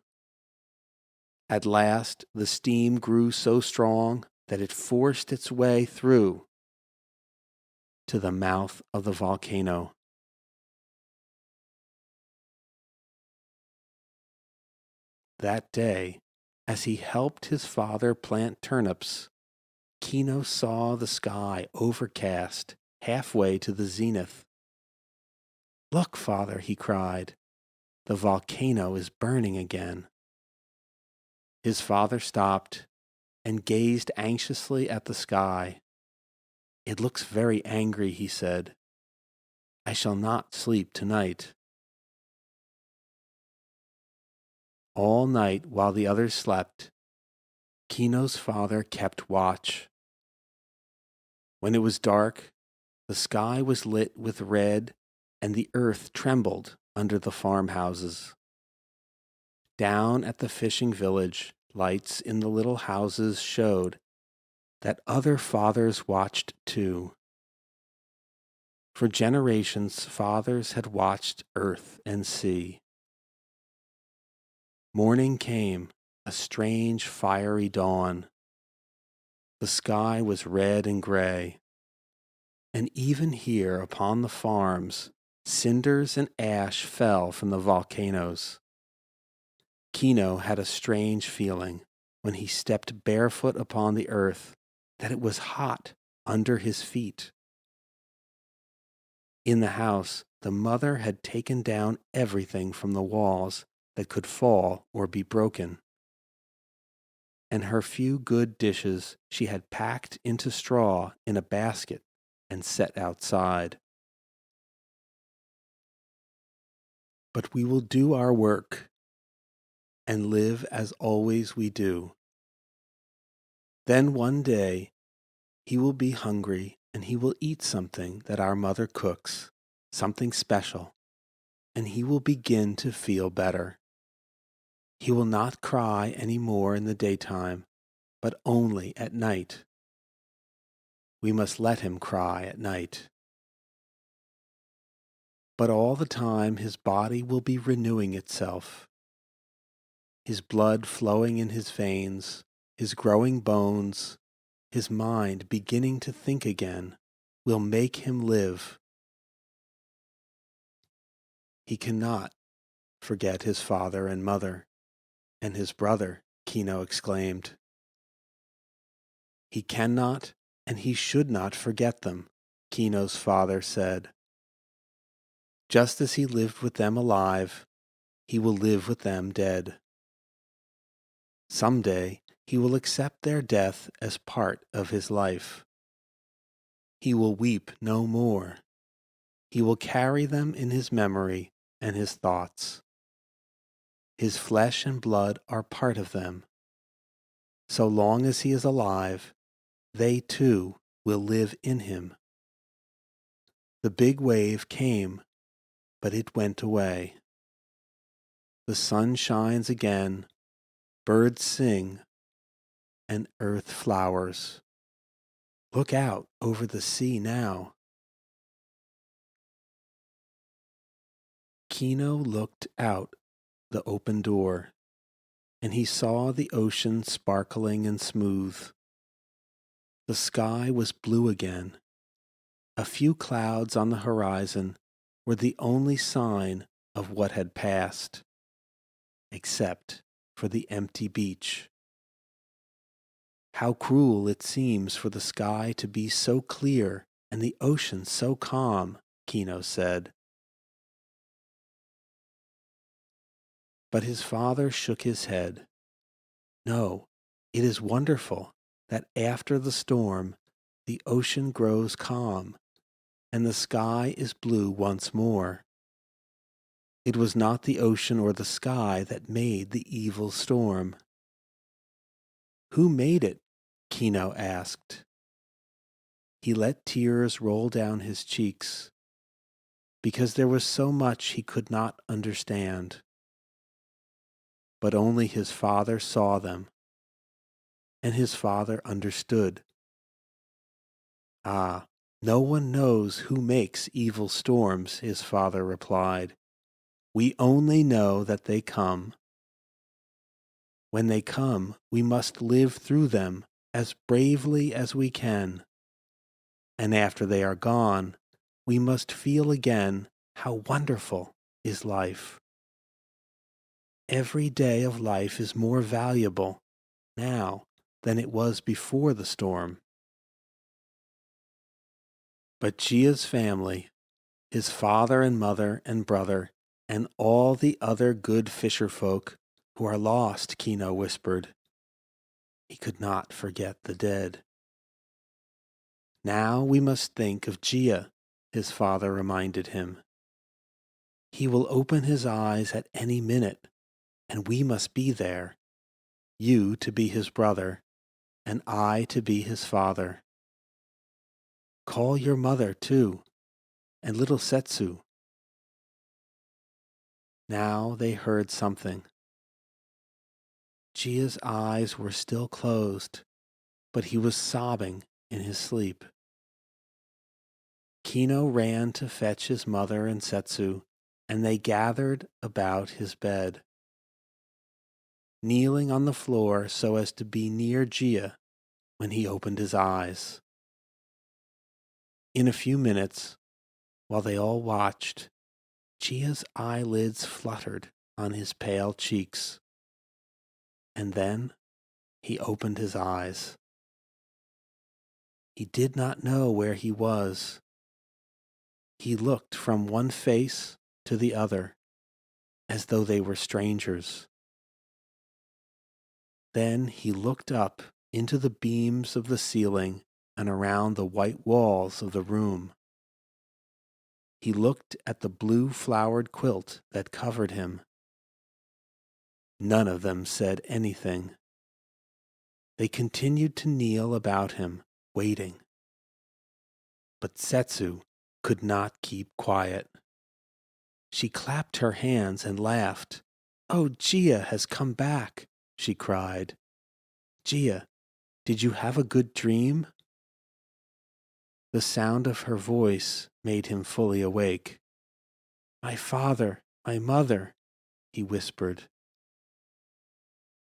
At last, the steam grew so strong that it forced its way through to the mouth of the volcano. That day, as he helped his father plant turnips, Kino saw the sky overcast halfway to the zenith. "Look, father," he cried, "the volcano is burning again." His father stopped and gazed anxiously at the sky. "It looks very angry," he said. "I shall not sleep tonight." All night while the others slept, Kino's father kept watch. When it was dark, the sky was lit with red and the earth trembled under the farmhouses. Down at the fishing village, lights in the little houses showed that other fathers watched too. For generations, fathers had watched earth and sea. Morning came, a strange fiery dawn. The sky was red and gray, and even here upon the farms, cinders and ash fell from the volcanoes. Kino had a strange feeling when he stepped barefoot upon the earth that it was hot under his feet. In the house, the mother had taken down everything from the walls that could fall or be broken, and her few good dishes she had packed into straw in a basket and set outside. But we will do our work and live as always we do. Then one day he will be hungry and he will eat something that our mother cooks, something special, and he will begin to feel better. He will not cry any more in the daytime, but only at night. We must let him cry at night. But all the time his body will be renewing itself, his blood flowing in his veins, his growing bones, his mind beginning to think again, will make him live. He cannot forget his father and mother, and his brother, Kino exclaimed. He cannot and he should not forget them, Kino's father said. Just as he lived with them alive, he will live with them dead. Someday he will accept their death as part of his life. He will weep no more. He will carry them in his memory and his thoughts. His flesh and blood are part of them. So long as he is alive, they too will live in him. The big wave came, but it went away. The sun shines again, birds sing, and earth flowers. Look out over the sea now. Kino looked out the open door, and he saw the ocean sparkling and smooth. The sky was blue again. A few clouds on the horizon were the only sign of what had passed, except for the empty beach. How cruel it seems for the sky to be so clear and the ocean so calm, Kino said. But his father shook his head. No, it is wonderful that after the storm, the ocean grows calm and the sky is blue once more. It was not the ocean or the sky that made the evil storm. Who made it? Kino asked. He let tears roll down his cheeks, because there was so much he could not understand. But only his father saw them, and his father understood. Ah, no one knows who makes evil storms, his father replied. We only know that they come. When they come, we must live through them as bravely as we can. And after they are gone, we must feel again how wonderful is life. Every day of life is more valuable now than it was before the storm. But Gia's family, his father and mother and brother, and all the other good fisher folk who are lost, Kino whispered. He could not forget the dead. Now we must think of Gia, his father reminded him. He will open his eyes at any minute, and we must be there, you to be his brother, and I to be his father. Call your mother, too, and little Setsu. Now they heard something. Gia's eyes were still closed, but he was sobbing in his sleep. Kino ran to fetch his mother and Setsu, and they gathered about his bed. Kneeling on the floor so as to be near Gia when he opened his eyes. In a few minutes, while they all watched, Gia's eyelids fluttered on his pale cheeks. And then he opened his eyes. He did not know where he was. He looked from one face to the other, as though they were strangers. Then he looked up into the beams of the ceiling and around the white walls of the room. He looked at the blue flowered quilt that covered him. None of them said anything. They continued to kneel about him, waiting. But Setsu could not keep quiet. She clapped her hands and laughed. "Oh, Gia has come back," she cried. "Gia, did you have a good dream?" The sound of her voice made him fully awake. "My father, my mother," he whispered.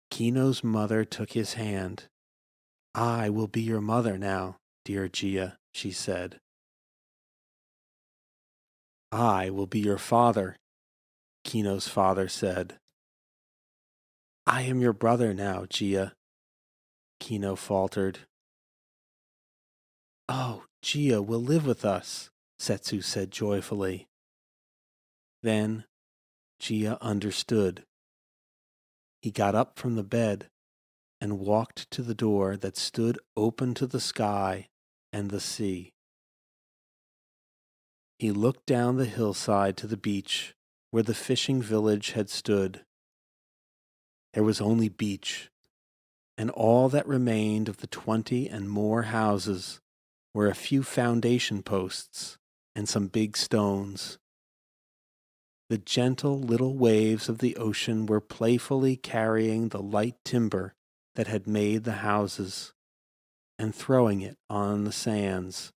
Kino's mother took his hand. "I will be your mother now, dear Gia," she said. "I will be your father," Kino's father said. "I am your brother now, Gia," Kino faltered. "Oh, Gia will live with us," Setsu said joyfully. Then Gia understood. He got up from the bed and walked to the door that stood open to the sky and the sea. He looked down the hillside to the beach where the fishing village had stood. There was only beach, and all that remained of the 20 and more houses were a few foundation posts and some big stones. The gentle little waves of the ocean were playfully carrying the light timber that had made the houses and throwing it on the sands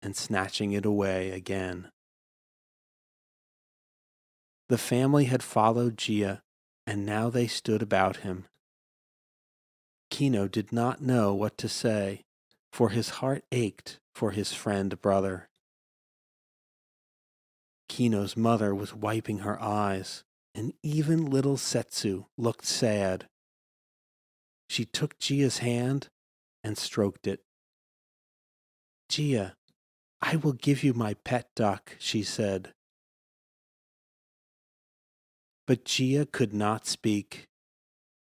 and snatching it away again. The family had followed Gia, and now they stood about him. Kino did not know what to say, for his heart ached for his friend brother. Kino's mother was wiping her eyes. and even little Setsu looked sad. She took Gia's hand and stroked it. Gia, I will give you my pet duck, she said. But Gia could not speak.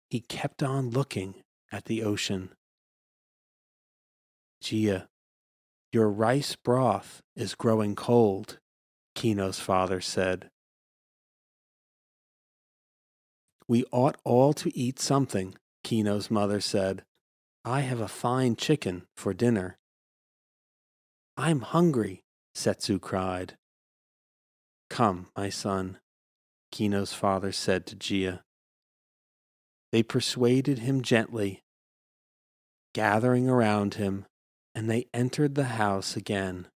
He kept on looking at the ocean. Gia, your rice broth is growing cold, Kino's father said. We ought all to eat something, Kino's mother said. I have a fine chicken for dinner. I'm hungry, Setsu cried. Come, my son, Kino's father said to Gia. They persuaded him gently, gathering around him, and they entered the house again.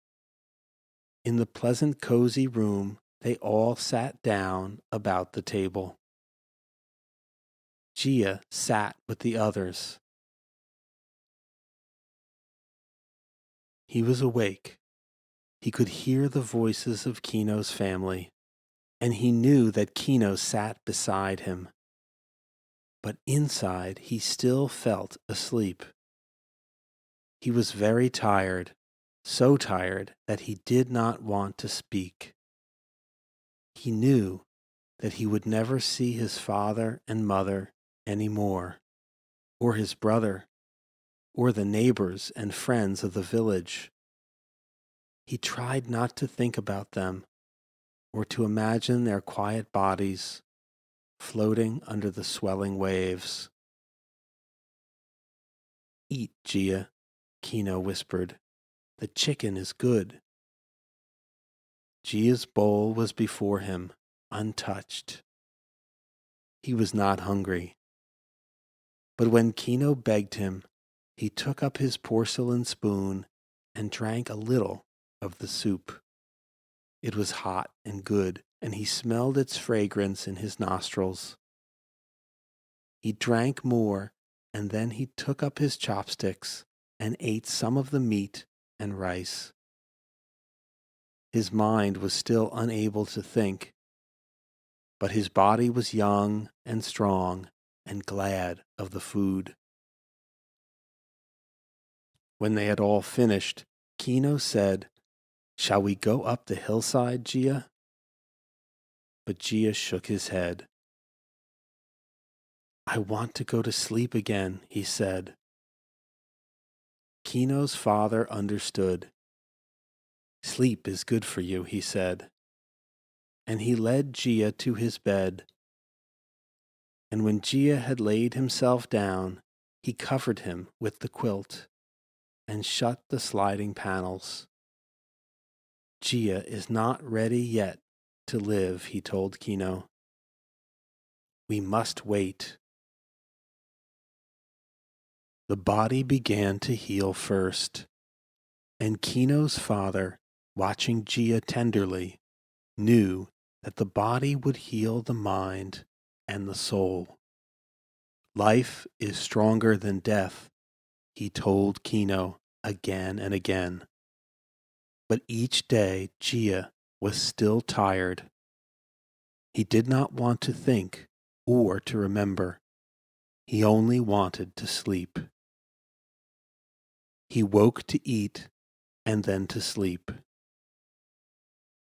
In the pleasant cozy room, they all sat down about the table. Gia sat with the others. He was awake. He could hear the voices of Kino's family, and he knew that Kino sat beside him. But inside he still felt asleep. He was very tired, so tired that he did not want to speak. He knew that he would never see his father and mother any more, or his brother, or the neighbors and friends of the village. He tried not to think about them, or to imagine their quiet bodies floating under the swelling waves. Eat, Gia, Kino whispered. The chicken is good. Gia's bowl was before him, untouched. He was not hungry. But when Kino begged him, he took up his porcelain spoon and drank a little of the soup. It was hot and good, and he smelled its fragrance in his nostrils. He drank more, and then he took up his chopsticks and ate some of the meat and rice. His mind was still unable to think, but his body was young and strong and glad of the food. When they had all finished, Kino said, Shall we go up the hillside, Gia? But Gia shook his head. I want to go to sleep again, he said. Kino's father understood. Sleep is good for you, he said. And he led Gia to his bed. And when Gia had laid himself down, he covered him with the quilt and shut the sliding panels. Gia is not ready yet to live, he told Kino. We must wait. The body began to heal first, and Kino's father, watching Gia tenderly, knew that the body would heal the mind and the soul. Life is stronger than death, he told Kino again and again. But each day Gia was still tired. He did not want to think or to remember. He only wanted to sleep. He woke to eat and then to sleep.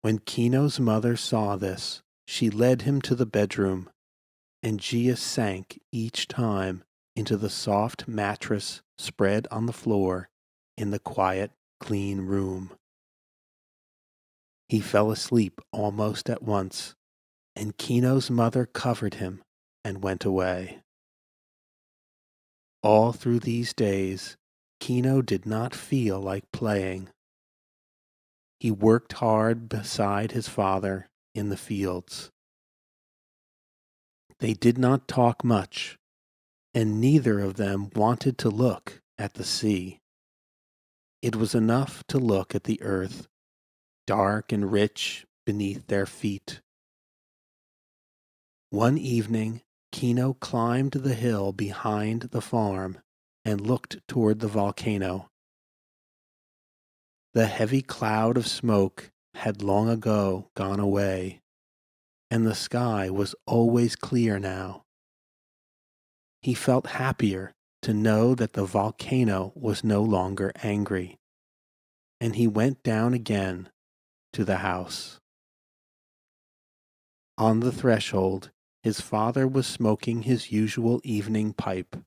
When Kino's mother saw this, she led him to the bedroom, and Gia sank each time into the soft mattress spread on the floor in the quiet, clean room. He fell asleep almost at once, and Kino's mother covered him and went away. All through these days, Kino did not feel like playing. He worked hard beside his father in the fields. They did not talk much, and neither of them wanted to look at the sea. It was enough to look at the earth, dark and rich beneath their feet. One evening, Kino climbed the hill behind the farm and looked toward the volcano. The heavy cloud of smoke had long ago gone away, and the sky was always clear now. He felt happier to know that the volcano was no longer angry, and he went down again to the house. On the threshold, his father was smoking his usual evening pipe.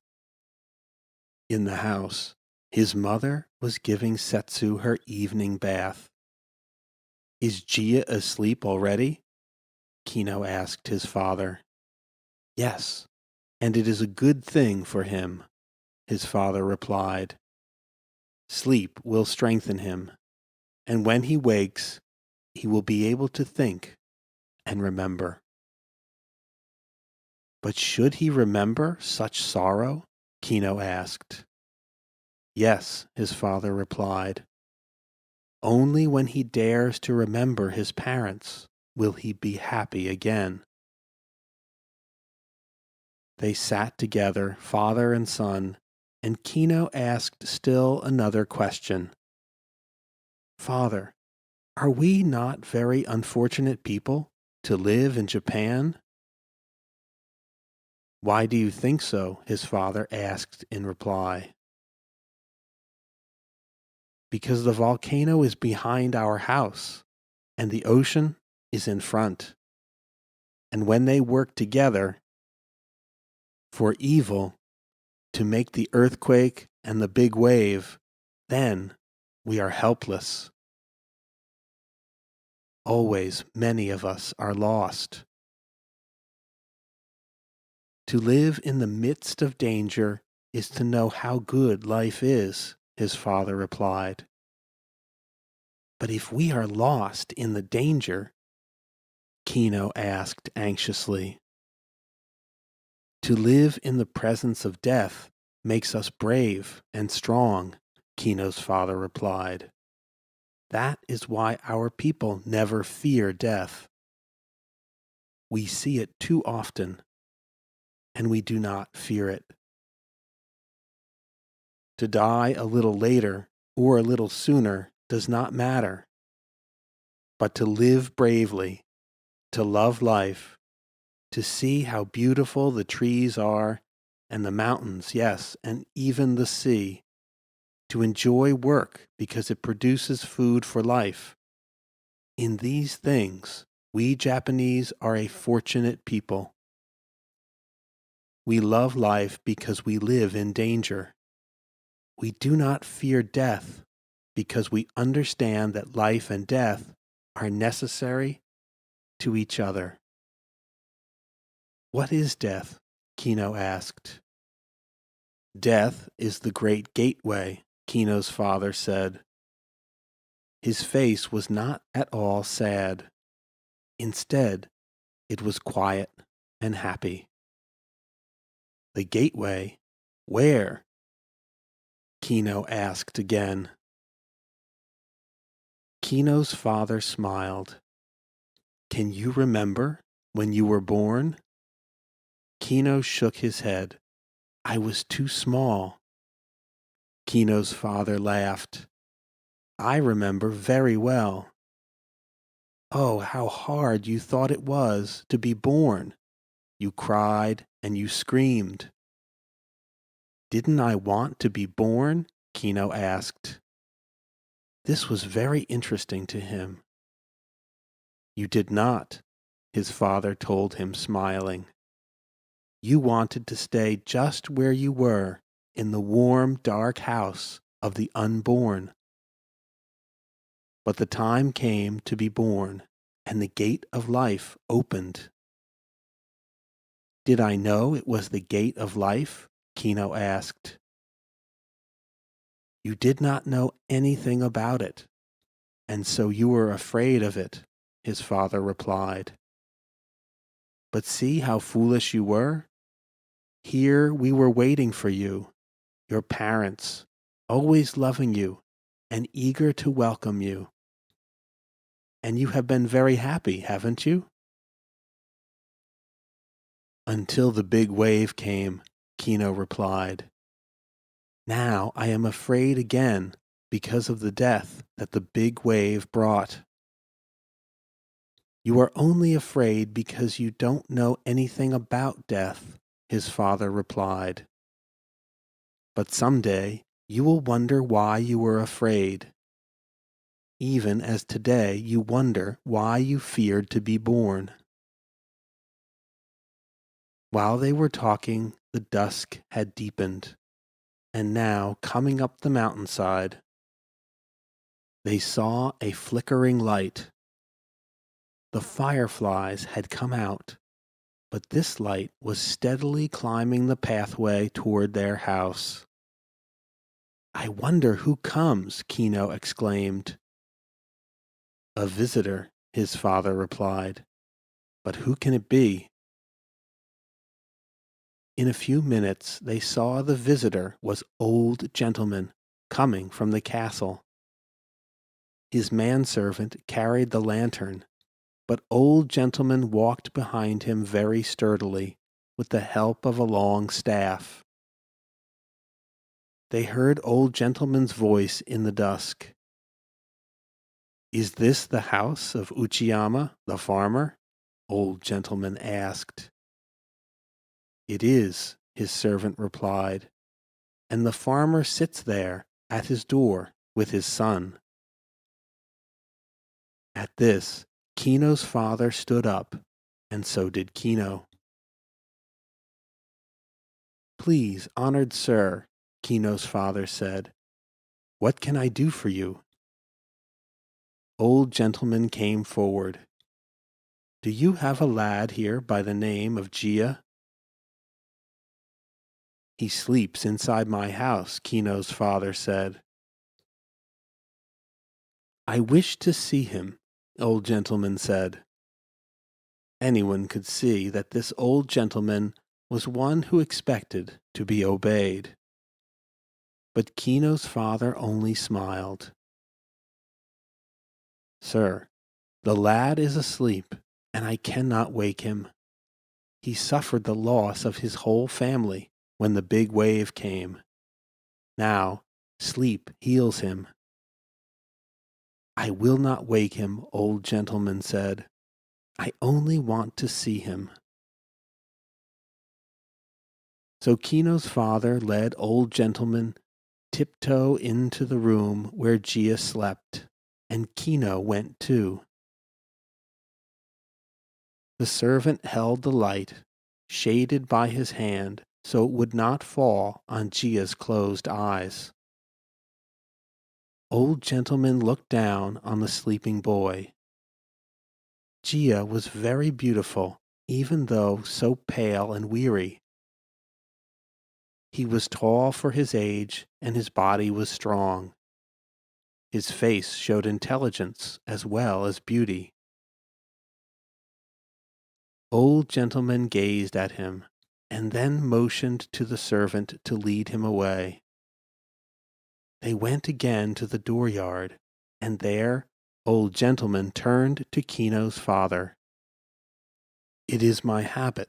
In the house, his mother was giving Setsu her evening bath. "Is Gia asleep already?" Kino asked his father. "Yes, and it is a good thing for him," his father replied. "Sleep will strengthen him, and when he wakes, he will be able to think and remember." "But should he remember such sorrow?" Kino asked. "Yes," his father replied. "Only when he dares to remember his parents will he be happy again." They sat together, father and son, and Kino asked still another question. "Father, are we not very unfortunate people to live in Japan?" "Why do you think so?" his father asked in reply. "Because the volcano is behind our house, and the ocean is in front. And when they work together for evil, to make the earthquake and the big wave, then we are helpless. Always many of us are lost. To live in the midst of danger is to know how good life is," his father replied. "But if we are lost in the danger?" Kino asked anxiously. "To live in the presence of death makes us brave and strong," Kino's father replied. "That is why our people never fear death. We see it too often, and we do not fear it. To die a little later or a little sooner does not matter, but to live bravely, to love life, to see how beautiful the trees are, and the mountains, yes, and even the sea, to enjoy work because it produces food for life. In these things, we Japanese are a fortunate people. We love life because we live in danger. We do not fear death because we understand that life and death are necessary to each other." "What is death?" Kino asked. "Death is the great gateway," Kino's father said. His face was not at all sad. Instead, it was quiet and happy. "The gateway? Where?" Kino asked again. Kino's father smiled. "Can you remember when you were born?" Kino shook his head. "I was too small." Kino's father laughed. "I remember very well. Oh, how hard you thought it was to be born. You cried and you screamed." "Didn't I want to be born?" Kino asked. This was very interesting to him. "You did not," his father told him, smiling. "You wanted to stay just where you were, in the warm, dark house of the unborn. But the time came to be born, and the gate of life opened." "Did I know it was the gate of life?" Kino asked. "You did not know anything about it, and so you were afraid of it," his father replied. "But see how foolish you were? Here we were waiting for you, your parents, always loving you and eager to welcome you. And you have been very happy, haven't you?" "Until the big wave came," Kino replied. "Now I am afraid again because of the death that the big wave brought." You are only afraid because you don't know anything about death, his father replied. But someday you will wonder why you were afraid, even as today you wonder why you feared to be born. While they were talking, the dusk had deepened, and now, coming up the mountainside, they saw a flickering light. The fireflies had come out, but this light was steadily climbing the pathway toward their house. I wonder who comes, Kino exclaimed. A visitor, his father replied. But who can it be? In a few minutes they saw the visitor was Old Gentleman coming from the castle. His manservant carried the lantern, but Old Gentleman walked behind him very sturdily, with the help of a long staff. They heard Old Gentleman's voice in the dusk. Is this the house of Uchiyama, the farmer? Old Gentleman asked. It is, his servant replied, and the farmer sits there at his door with his son. At this, Kino's father stood up, and so did Kino. Please, honored sir, Kino's father said, what can I do for you? Old Gentleman came forward. Do you have a lad here by the name of Gia? He sleeps inside my house, Kino's father said. I wish to see him, Old Gentleman said. Anyone could see that this old gentleman was one who expected to be obeyed. But Kino's father only smiled. Sir, the lad is asleep, and I cannot wake him. He suffered the loss of his whole family when the big wave came. Now, sleep heals him. I will not wake him, Old Gentleman said. I only want to see him. So Kino's father led Old Gentleman tiptoe into the room where Gia slept, and Kino went too. The servant held the light, shaded by his hand, so it would not fall on Gia's closed eyes. Old Gentleman looked down on the sleeping boy. Gia was very beautiful, even though so pale and weary. He was tall for his age, and his body was strong. His face showed intelligence as well as beauty. Old Gentleman gazed at him, and then motioned to the servant to lead him away. They went again to the dooryard, and there Old Gentleman turned to Kino's father. It is my habit,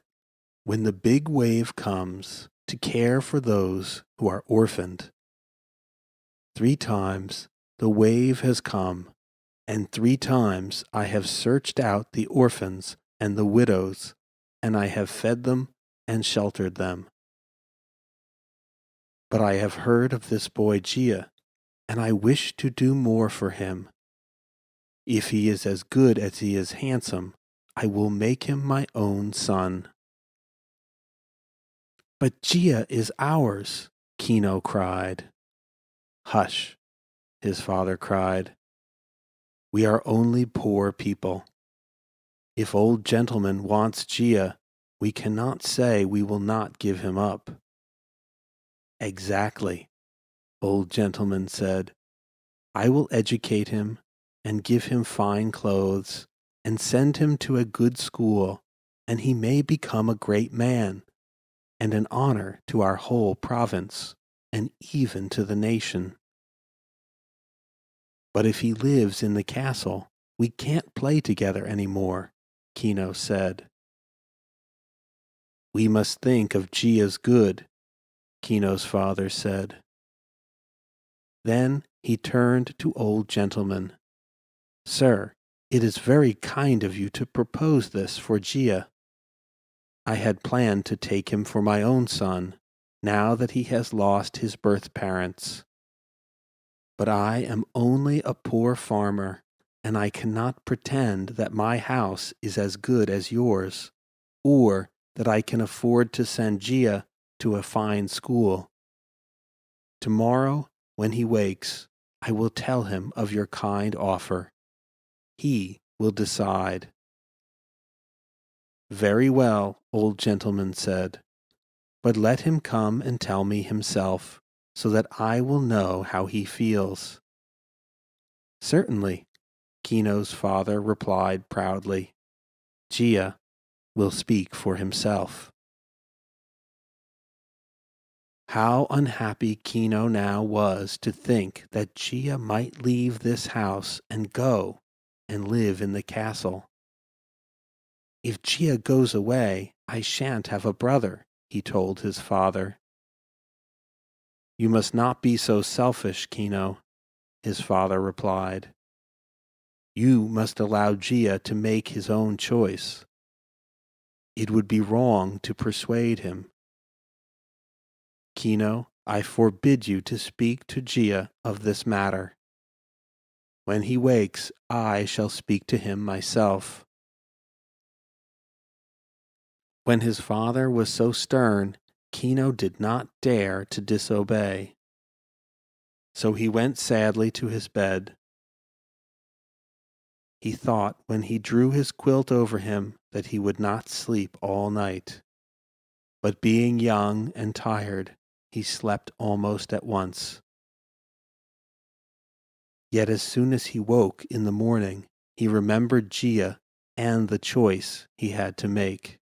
when the big wave comes, to care for those who are orphaned. 3 times the wave has come, and 3 times I have searched out the orphans and the widows, and I have fed them and sheltered them. But I have heard of this boy Gia, and I wish to do more for him. If he is as good as he is handsome, I will make him my own son. But Gia is ours, Kino cried. Hush, his father cried. We are only poor people. If Old Gentleman wants Gia, we cannot say we will not give him up. Exactly, Old Gentleman said. I will educate him and give him fine clothes and send him to a good school, and he may become a great man and an honor to our whole province and even to the nation. But if he lives in the castle, we can't play together any more, Kino said. We must think of Gia's good, Kino's father said. Then he turned to Old Gentleman. Sir, It is very kind of you to propose this for Gia. I had planned to take him for my own son, now that he has lost his birth parents. But I am only a poor farmer, and I cannot pretend that my house is as good as yours, or that I can afford to send Gia to a fine school. Tomorrow, when he wakes, I will tell him of your kind offer. He will decide. Very well, old gentleman said, but let him come and tell me himself, so that I will know how he feels. Certainly, Kino's father replied proudly. Gia will speak for himself. How unhappy Kino now was to think that Gia might leave this house and go and live in the castle. If Gia goes away, I shan't have a brother, he told his father. You must not be so selfish, Kino, his father replied. You must allow Gia to make his own choice. It would be wrong to persuade him. Kino, I forbid you to speak to Gia of this matter. When he wakes, I shall speak to him myself. When his father was so stern, Kino did not dare to disobey. So he went sadly to his bed. He thought when he drew his quilt over him that he would not sleep all night. But being young and tired, he slept almost at once. Yet as soon as he woke in the morning, he remembered Gia and the choice he had to make.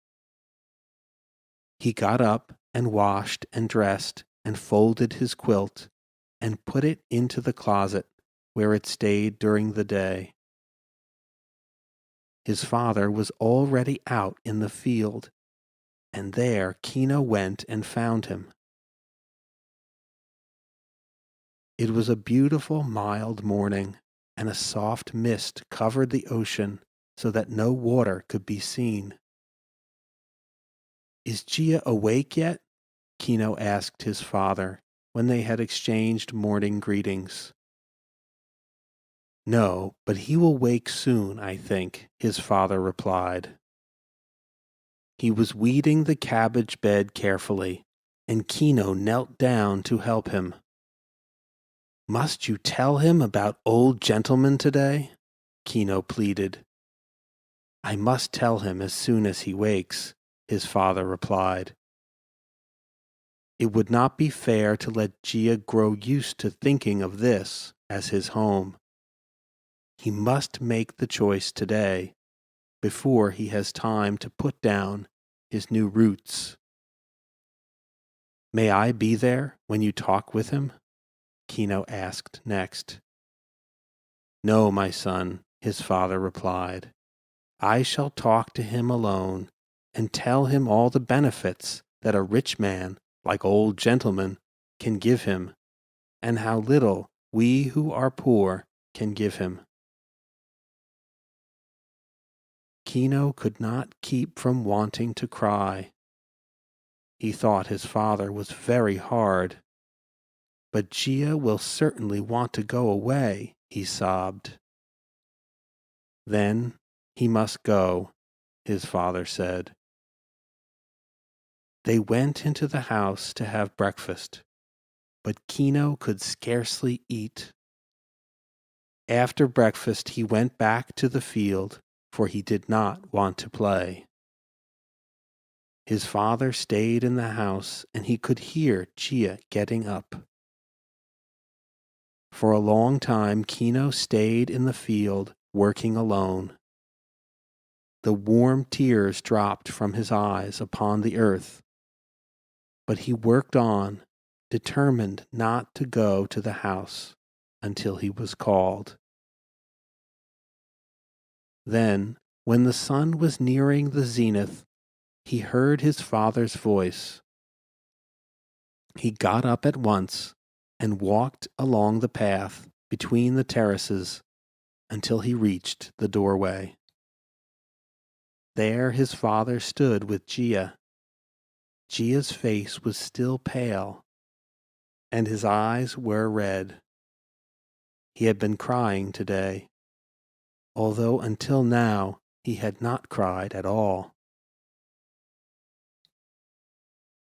He got up and washed and dressed and folded his quilt and put it into the closet where it stayed during the day. His father was already out in the field, and there Kino went and found him. It was a beautiful, mild morning, and a soft mist covered the ocean so that no water could be seen. Is Gia awake yet? Kino asked his father when they had exchanged morning greetings. No, but he will wake soon, I think, his father replied. He was weeding the cabbage bed carefully, and Kino knelt down to help him. Must you tell him about old gentleman today? Kino pleaded. I must tell him as soon as he wakes, his father replied. It would not be fair to let Gia grow used to thinking of this as his home. He must make the choice today, before he has time to put down his new roots. May I be there when you talk with him? Kino asked next. No, my son, his father replied. I shall talk to him alone and tell him all the benefits that a rich man, like old gentleman, can give him, and how little we who are poor can give him. Kino could not keep from wanting to cry. He thought his father was very hard. But Gia will certainly want to go away, he sobbed. Then he must go, his father said. They went into the house to have breakfast, but Kino could scarcely eat. After breakfast he went back to the field, for he did not want to play. His father stayed in the house, and he could hear Gia getting up. For a long time Kino stayed in the field, working alone. The warm tears dropped from his eyes upon the earth, but he worked on, determined not to go to the house until he was called. Then, when the sun was nearing the zenith, he heard his father's voice. He got up at once and walked along the path between the terraces until he reached the doorway. There his father stood with Gia. Gia's face was still pale, and his eyes were red. He had been crying today, although until now he had not cried at all.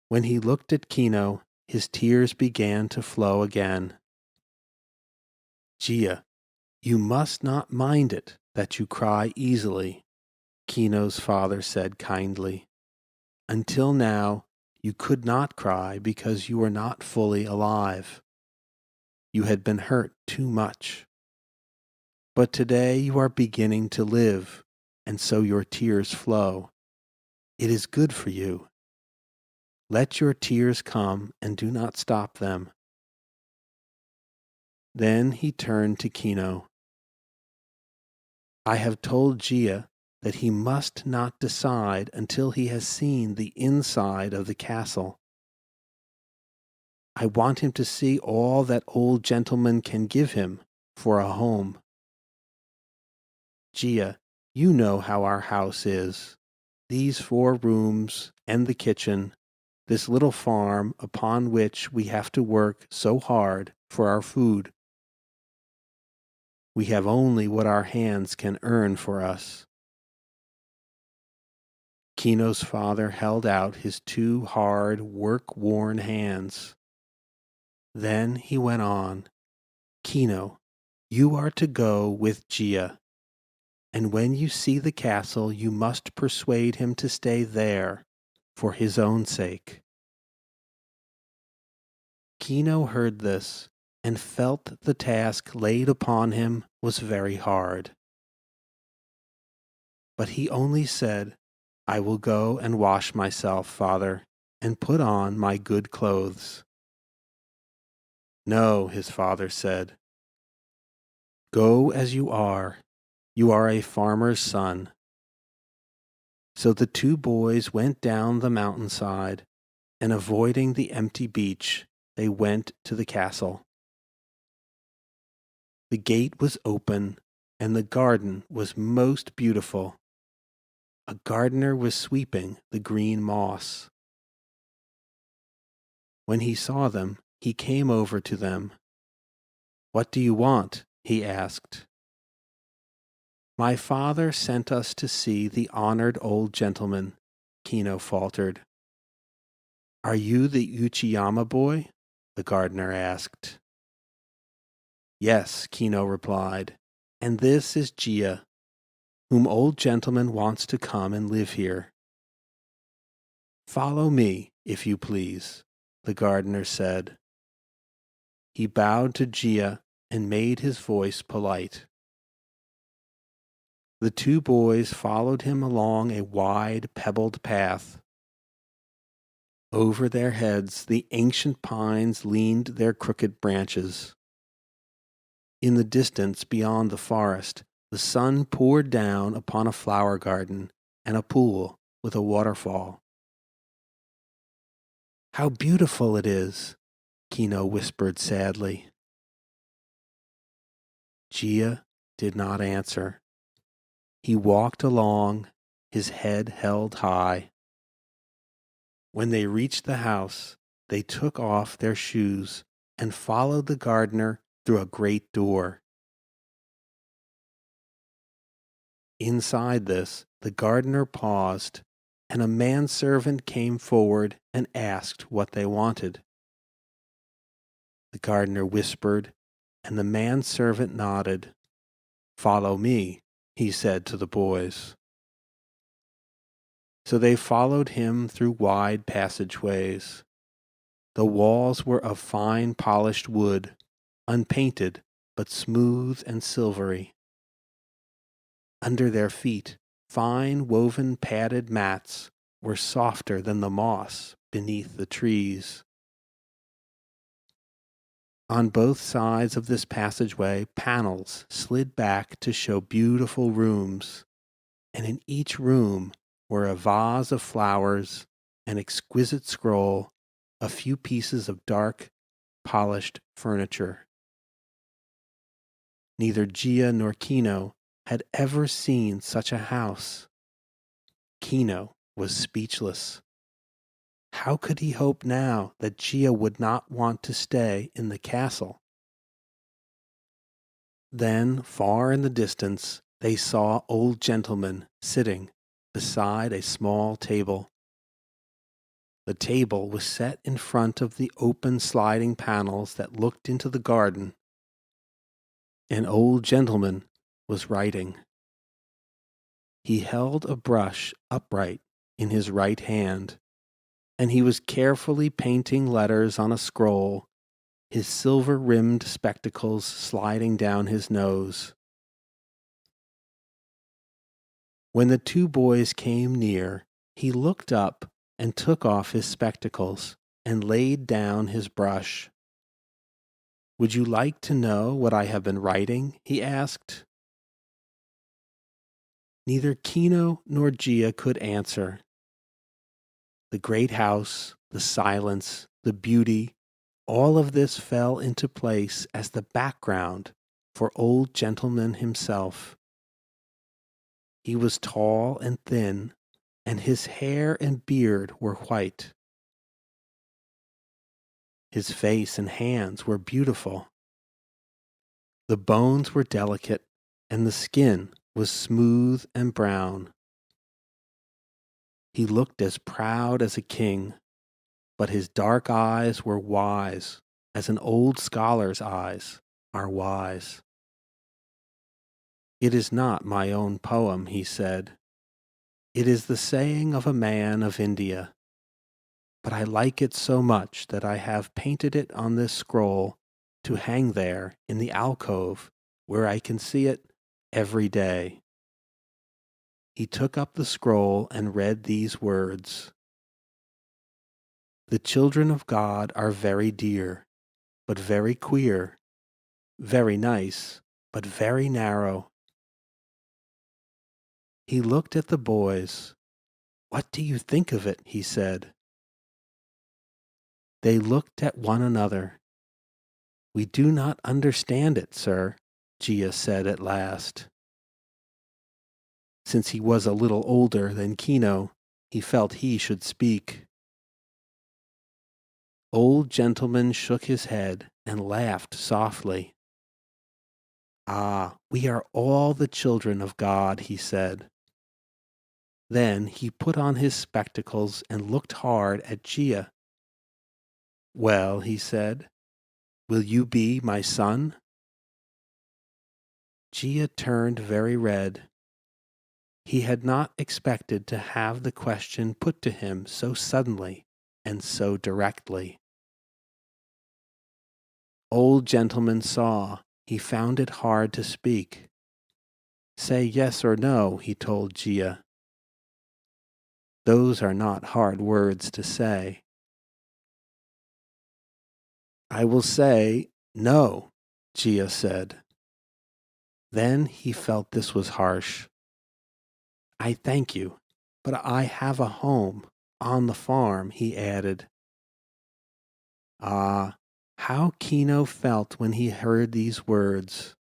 When he looked at Kino, his tears began to flow again. Gia, you must not mind it that you cry easily, Kino's father said kindly. Until now, you could not cry because you were not fully alive. You had been hurt too much. But today you are beginning to live, and so your tears flow. It is good for you. Let your tears come and do not stop them. Then he turned to Kino. I have told Gia that he must not decide until he has seen the inside of the castle. I want him to see all that old gentleman can give him for a home. Gia, you know how our house is. These 4 rooms and the kitchen, this little farm upon which we have to work so hard for our food. We have only what our hands can earn for us. Kino's father held out his 2 hard, work-worn hands. Then he went on, Kino, you are to go with Gia, and when you see the castle you must persuade him to stay there for his own sake. Kino heard this and felt the task laid upon him was very hard. But he only said, I will go and wash myself, father, and put on my good clothes. No, his father said. Go as you are. You are a farmer's son. So the 2 boys went down the mountainside, and avoiding the empty beach, they went to the castle. The gate was open, and the garden was most beautiful. A gardener was sweeping the green moss. When he saw them, he came over to them. What do you want? He asked. My father sent us to see the honored old gentleman, Kino faltered. Are you the Uchiyama boy? The gardener asked. Yes, Kino replied, and this is Gia, whom old gentleman wants to come and live here. Follow me, if you please, the gardener said. He bowed to Gia and made his voice polite. The 2 boys followed him along a wide, pebbled path. Over their heads the ancient pines leaned their crooked branches. In the distance beyond the forest, the sun poured down upon a flower garden and a pool with a waterfall. How beautiful it is, Kino whispered sadly. Gia did not answer. He walked along, his head held high. When they reached the house, they took off their shoes and followed the gardener through a great door. Inside this, the gardener paused, and a manservant came forward and asked what they wanted. The gardener whispered, and the manservant nodded. Follow me, he said to the boys. So they followed him through wide passageways. The walls were of fine polished wood, unpainted but smooth and silvery. Under their feet, fine woven padded mats were softer than the moss beneath the trees. On both sides of this passageway, panels slid back to show beautiful rooms, and in each room were a vase of flowers, an exquisite scroll, a few pieces of dark, polished furniture. Neither Gia nor Kino had ever seen such a house. Kino was speechless. How could he hope now that Gia would not want to stay in the castle? Then, far in the distance, they saw old gentlemen sitting beside a small table. The table was set in front of the open sliding panels that looked into the garden. An old gentleman was writing. He held a brush upright in his right hand, and he was carefully painting letters on a scroll, his silver-rimmed spectacles sliding down his nose. When the two boys came near, he looked up and took off his spectacles and laid down his brush. "Would you like to know what I have been writing?" he asked. Neither Kino nor Gia could answer. The great house, the silence, the beauty, all of this fell into place as the background for old gentleman himself. He was tall and thin, and his hair and beard were white. His face and hands were beautiful. The bones were delicate, and the skin was smooth and brown. He looked as proud as a king, but his dark eyes were wise, as an old scholar's eyes are wise. "It is not my own poem," he said. "It is the saying of a man of India. But I like it so much that I have painted it on this scroll to hang there in the alcove where I can see it every day." He took up the scroll and read these words: "The children of God are very dear, but very queer, very nice, but very narrow." He looked at the boys. "What do you think of it?" he said. They looked at one another. "We do not understand it, sir," Gia said at last. Since he was a little older than Kino, he felt he should speak. Old gentleman shook his head and laughed softly. "Ah, we are all the children of God," he said. Then he put on his spectacles and looked hard at Gia. "Well," he said, "will you be my son?" Gia turned very red. He had not expected to have the question put to him so suddenly and so directly. Old gentleman saw he found it hard to speak. "Say yes or no," he told Gia. "Those are not hard words to say." "I will say no," Gia said. Then he felt this was harsh. "I thank you, but I have a home on the farm," he added. Ah, how Kino felt when he heard these words.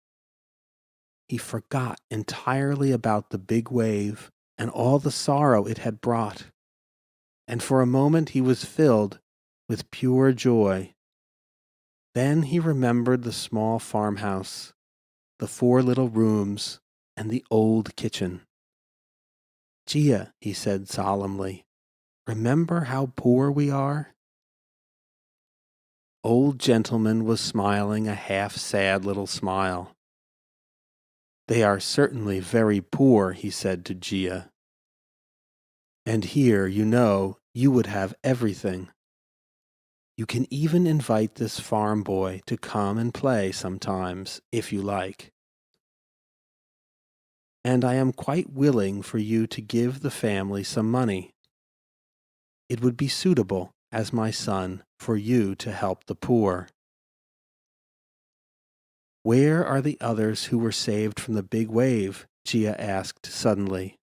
He forgot entirely about the big wave and all the sorrow it had brought, and for a moment he was filled with pure joy. Then he remembered the small farmhouse, the 4 little rooms, and the old kitchen. "Gia," he said solemnly, "remember how poor we are?" Old gentleman was smiling a half-sad little smile. "They are certainly very poor," he said to Gia. "And here, you know, you would have everything. You can even invite this farm boy to come and play sometimes, if you like. And I am quite willing for you to give the family some money. It would be suitable, as my son, for you to help the poor." "Where are the others who were saved from the big wave?" Gia asked suddenly.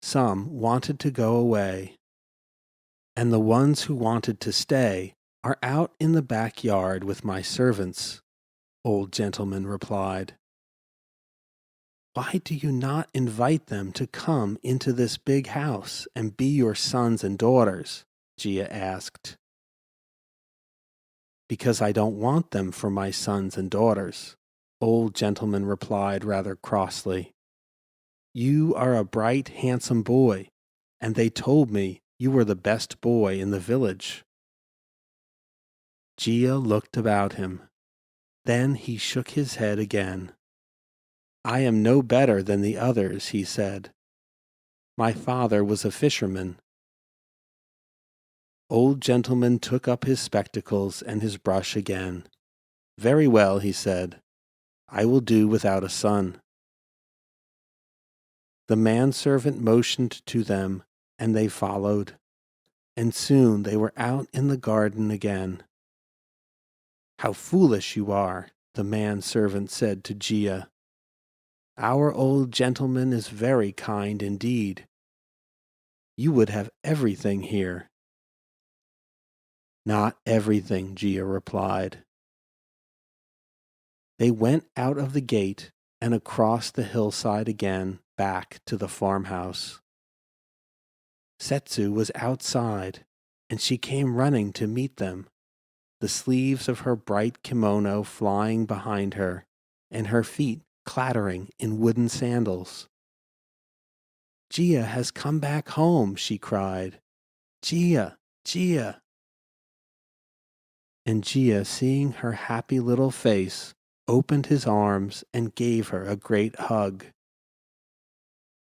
"Some wanted to go away, and the ones who wanted to stay are out in the backyard with my servants. Old Gentleman replied. Why do you not invite them to come into this big house and be your sons and daughters? Gia asked. Because I don't want them for my sons and daughters, Old Gentleman replied rather crossly. You are a bright, handsome boy, and they told me you were the best boy in the village. Gia looked about him. Then he shook his head again. I am no better than the others, he said. My father was a fisherman. Old Gentleman took up his spectacles and his brush again. Very well, he said. I will do without a son. The manservant motioned to them, and they followed, and soon they were out in the garden again. How foolish you are, the manservant said to Gia. Our old gentleman is very kind indeed. You would have everything here. Not everything, Gia replied. They went out of the gate and across the hillside again, back to the farmhouse. Setsu was outside, and she came running to meet them, the sleeves of her bright kimono flying behind her, and her feet clattering in wooden sandals. Gia has come back home, she cried. Gia, Gia. And Gia, seeing her happy little face, opened his arms and gave her a great hug.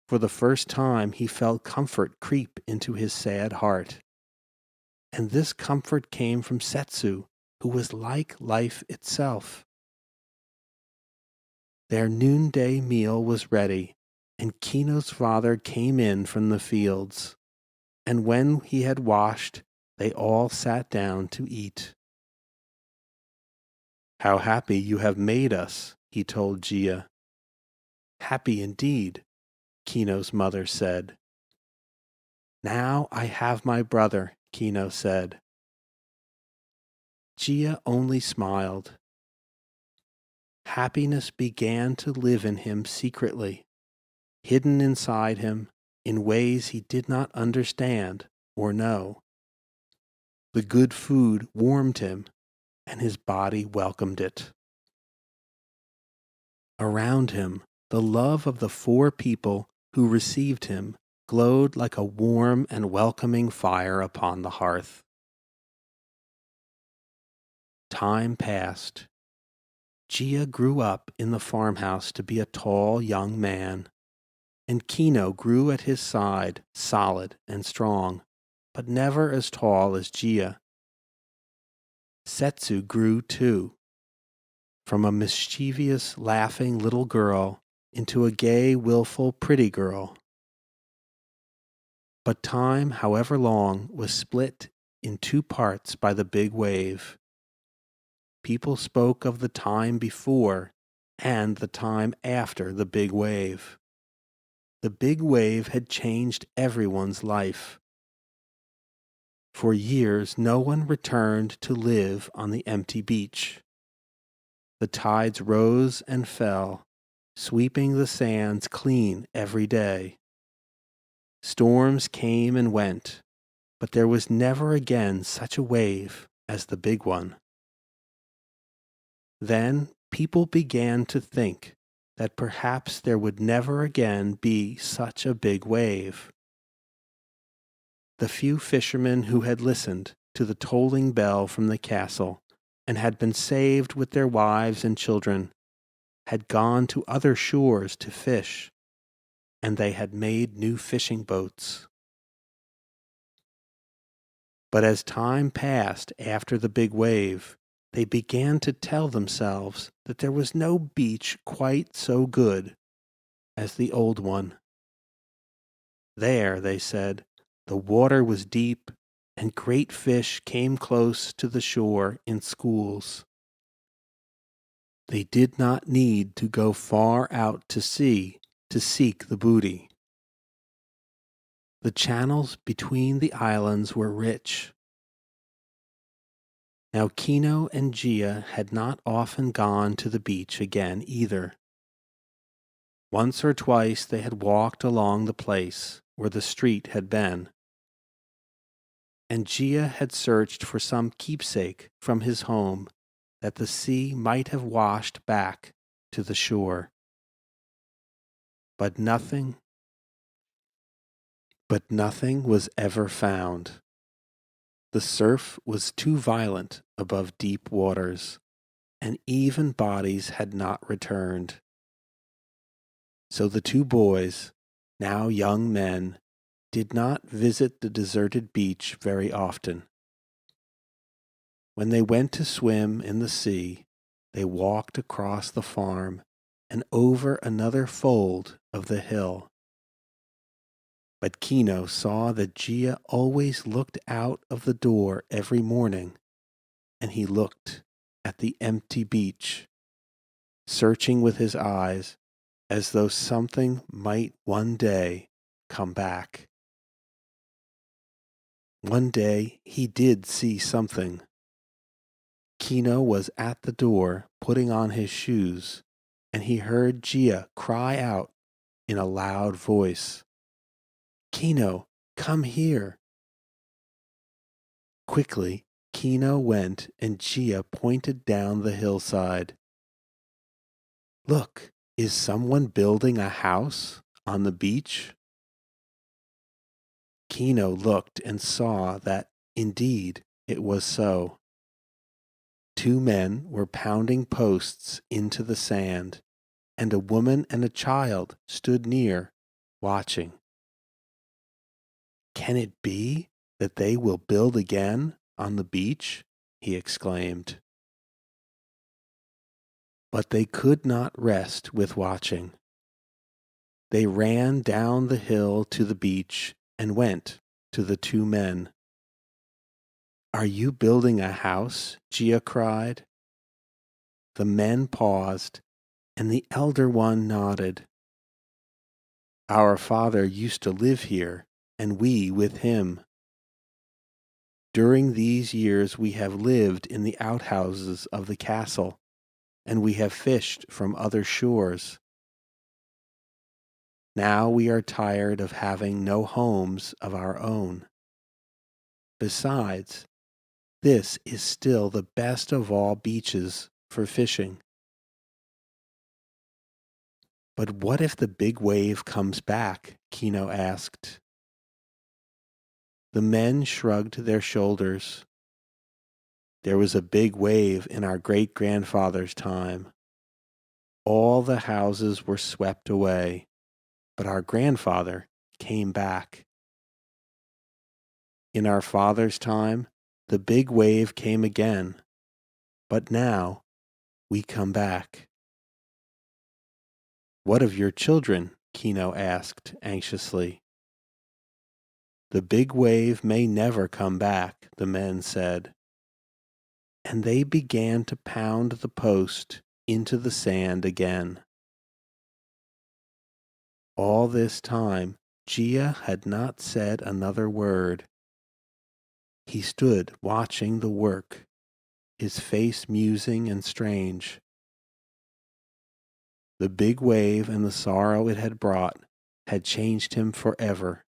For the first time he felt comfort creep into his sad heart. And this comfort came from Setsu, who was like life itself. Their noonday meal was ready, and Kino's father came in from the fields. And when he had washed, they all sat down to eat. How happy you have made us, he told Gia. Happy indeed, Kino's mother said. Now I have my brother, Kino said. Gia only smiled. Happiness began to live in him secretly, hidden inside him in ways he did not understand or know. The good food warmed him, and his body welcomed it. Around him, the love of the 4 people who received him glowed like a warm and welcoming fire upon the hearth. Time passed. Gia grew up in the farmhouse to be a tall young man, and Kino grew at his side, solid and strong, but never as tall as Gia. Setsu grew too, from a mischievous, laughing little girl into a gay, willful, pretty girl. But time, however long, was split in 2 parts by the big wave. People spoke of the time before and the time after the big wave. The big wave had changed everyone's life. For years, no one returned to live on the empty beach. The tides rose and fell, sweeping the sands clean every day. Storms came and went, but there was never again such a wave as the big one. Then people began to think that perhaps there would never again be such a big wave. The few fishermen who had listened to the tolling bell from the castle and had been saved with their wives and children had gone to other shores to fish, and they had made new fishing boats. But as time passed after the big wave, they began to tell themselves that there was no beach quite so good as the old one. There, they said, the water was deep, and great fish came close to the shore in schools. They did not need to go far out to sea to seek the booty. The channels between the islands were rich, Now Kino and Gia had not often gone to the beach again either. Once or twice they had walked along the place where the street had been, and Gia had searched for some keepsake from his home that the sea might have washed back to the shore. But nothing was ever found. The surf was too violent above deep waters, and even bodies had not returned. So the two boys, now young men, did not visit the deserted beach very often. When they went to swim in the sea, they walked across the farm and over another fold of the hill. But Kino saw that Gia always looked out of the door every morning, and he looked at the empty beach, searching with his eyes as though something might one day come back. One day he did see something. Kino was at the door putting on his shoes, and he heard Gia cry out in a loud voice, "Kino, come here!" Quickly, Kino went and Gia pointed down the hillside. "Look, is someone building a house on the beach?" Kino looked and saw that, indeed, it was so. Two men were pounding posts into the sand, and a woman and a child stood near, watching. "Can it be that they will build again on the beach?" he exclaimed. But they could not rest with watching. They ran down the hill to the beach and went to the two men. "Are you building a house?" Gia cried. The men paused, and the elder one nodded. "Our father used to live here, and we with him. During these years we have lived in the outhouses of the castle, and we have fished from other shores. Now we are tired of having no homes of our own. Besides, this is still the best of all beaches for fishing." "But what if the big wave comes back?" Kino asked. The men shrugged their shoulders. "There was a big wave in our great-grandfather's time. All the houses were swept away, but our grandfather came back. In our father's time, the big wave came again, but now we come back." "What of your children?" Kino asked anxiously. "The big wave may never come back," the men said. And they began to pound the post into the sand again. All this time, Gia had not said another word. He stood watching the work, his face musing and strange. The big wave and the sorrow it had brought had changed him forever.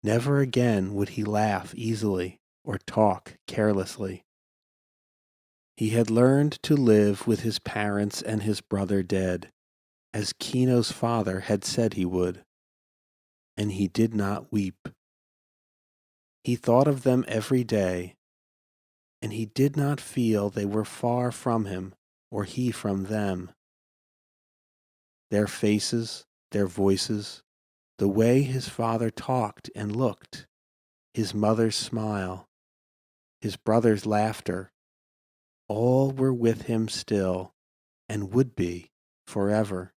Never again would he laugh easily or talk carelessly. He had learned to live with his parents and his brother dead, as Kino's father had said he would, and he did not weep. He thought of them every day, and he did not feel they were far from him or he from them. Their faces, their voices, the way his father talked and looked, his mother's smile, his brother's laughter, all were with him still and would be forever.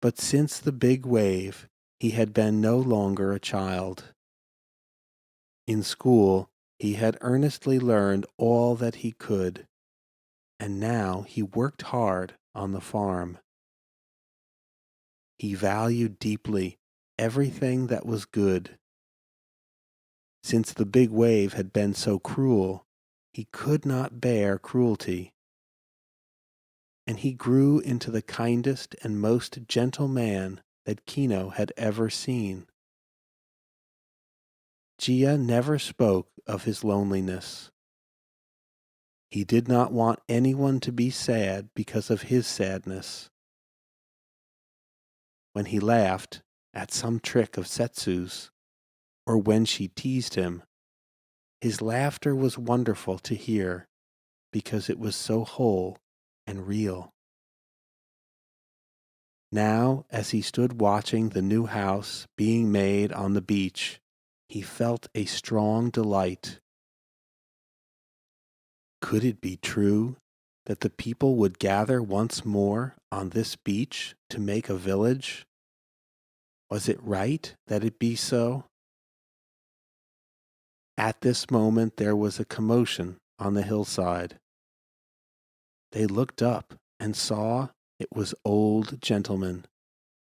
But since the big wave, he had been no longer a child. In school, he had earnestly learned all that he could, and now he worked hard on the farm. He valued deeply everything that was good. Since the big wave had been so cruel, he could not bear cruelty, and he grew into the kindest and most gentle man that Kino had ever seen. Gia never spoke of his loneliness. He did not want anyone to be sad because of his sadness. When he laughed at some trick of Setsu's, or when she teased him, his laughter was wonderful to hear because it was so whole and real. Now, as he stood watching the new house being made on the beach, he felt a strong delight. Could it be true that the people would gather once more on this beach to make a village? Was it right that it be so? At this moment there was a commotion on the hillside. They looked up and saw it was Old Gentleman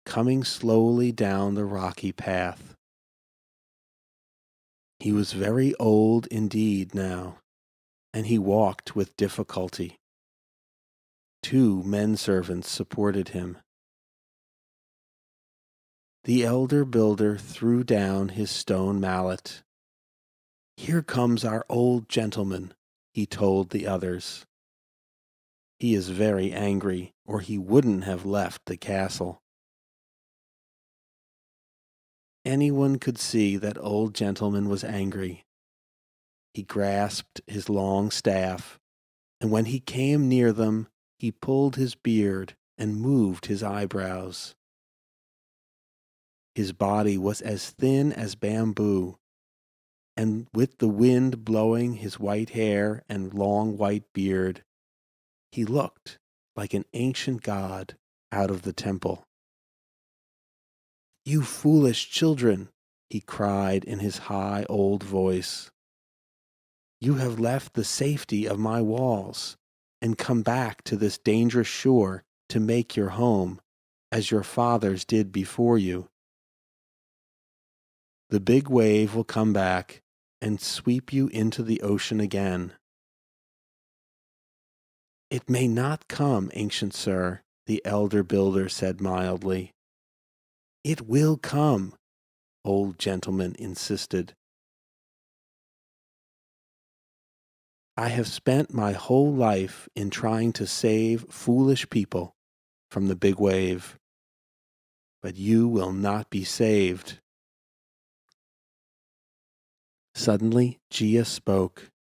coming slowly down the rocky path. He was very old indeed now, and he walked with difficulty. 2 men servants supported him. The elder builder threw down his stone mallet. "Here comes our old gentleman," he told the others. "He is very angry, or he wouldn't have left the castle." Anyone could see that Old Gentleman was angry. He grasped his long staff, and when he came near them, he pulled his beard and moved his eyebrows. His body was as thin as bamboo, and with the wind blowing his white hair and long white beard, he looked like an ancient god out of the temple. "You foolish children," he cried in his high old voice. "You have left the safety of my walls and come back to this dangerous shore to make your home, as your fathers did before you. The big wave will come back and sweep you into the ocean again." "It may not come, ancient sir," the elder builder said mildly. "It will come," Old Gentleman insisted. "I have spent my whole life in trying to save foolish people from the big wave, but you will not be saved." Suddenly, Gia spoke.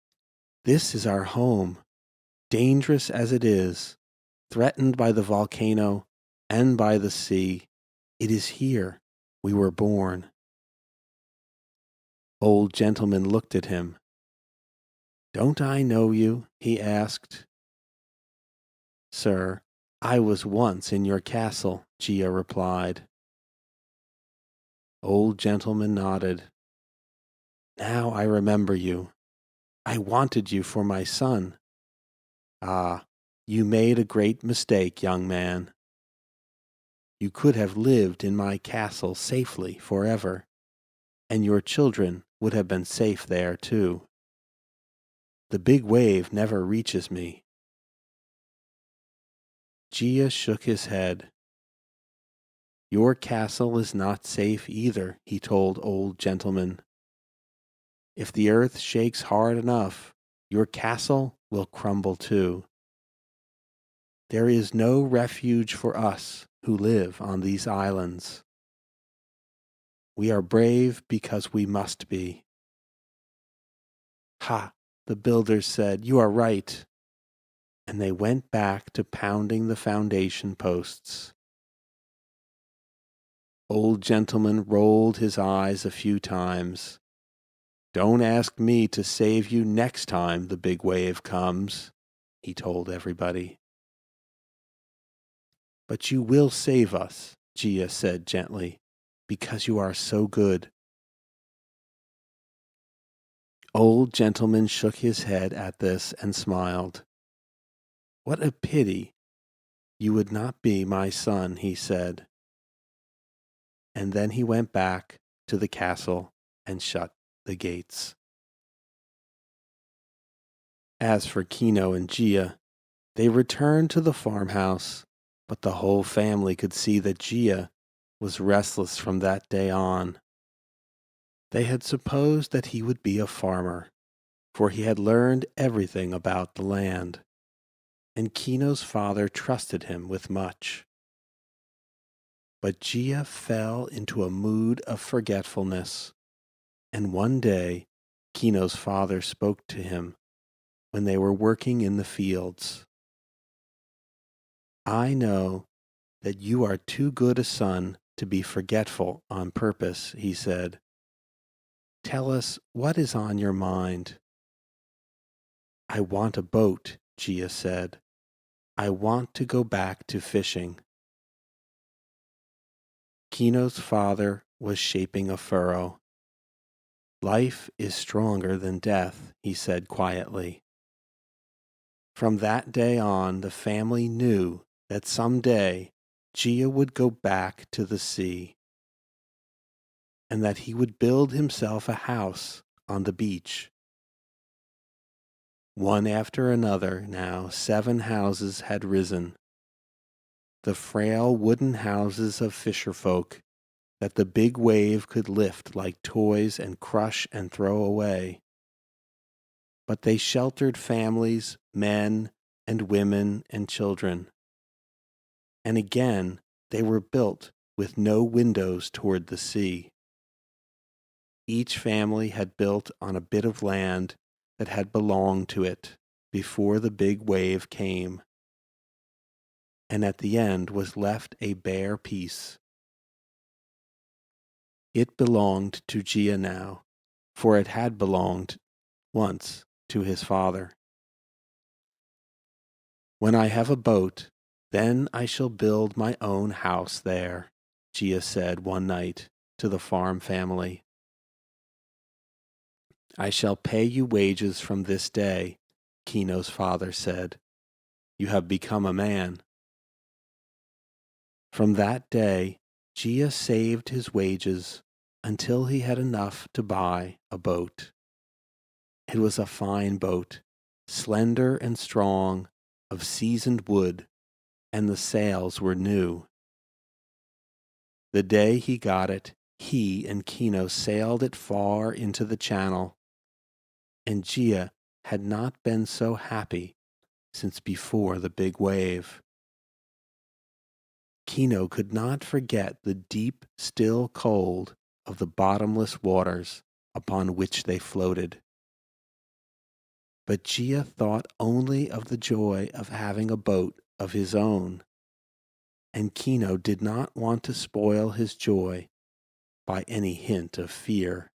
"This is our home, dangerous as it is, threatened by the volcano and by the sea. It is here we were born." Old Gentleman looked at him. "Don't I know you?" he asked. "Sir, I was once in your castle," Gia replied. Old Gentleman nodded. "Now I remember you. I wanted you for my son. Ah, you made a great mistake, young man. You could have lived in my castle safely forever, and your children would have been safe there too. The big wave never reaches me." Gia shook his head. "Your castle is not safe either," he told Old Gentleman. "If the earth shakes hard enough, your castle will crumble too. There is no refuge for us who live on these islands. We are brave because we must be." "Ha!" the builders said, "you are right." And they went back to pounding the foundation posts. Old Gentleman rolled his eyes a few times. "Don't ask me to save you next time the big wave comes," he told everybody. "But you will save us," Gia said gently, "because you are so good." Old Gentleman shook his head at this and smiled. "What a pity you would not be my son," he said. And then he went back to the castle and shut the gates. As for Kino and Gia, they returned to the farmhouse, but the whole family could see that Gia was restless from that day on. They had supposed that he would be a farmer, for he had learned everything about the land, and Kino's father trusted him with much. But Gia fell into a mood of forgetfulness, and one day Kino's father spoke to him when they were working in the fields. "I know that you are too good a son to be forgetful on purpose," he said. "Tell us what is on your mind." "I want a boat," Gia said. "I want to go back to fishing." Kino's father was shaping a furrow. "Life is stronger than death," he said quietly. From that day on, the family knew that someday Gia would go back to the sea, and that he would build himself a house on the beach. One after another, now 7 houses had risen, the frail wooden houses of fisherfolk that the big wave could lift like toys and crush and throw away. But they sheltered families, men and women and children. And again they were built with no windows toward the sea. Each family had built on a bit of land that had belonged to it before the big wave came, and at the end was left a bare piece. It belonged to Gia now, for it had belonged once to his father. "When I have a boat, then I shall build my own house there," Gia said one night to the farm family. "I shall pay you wages from this day," Kino's father said. "You have become a man." From that day, Gia saved his wages until he had enough to buy a boat. It was a fine boat, slender and strong, of seasoned wood, and the sails were new. The day he got it, he and Kino sailed it far into the channel, and Gia had not been so happy since before the big wave. Kino could not forget the deep, still cold of the bottomless waters upon which they floated. But Gia thought only of the joy of having a boat of his own, and Kino did not want to spoil his joy by any hint of fear.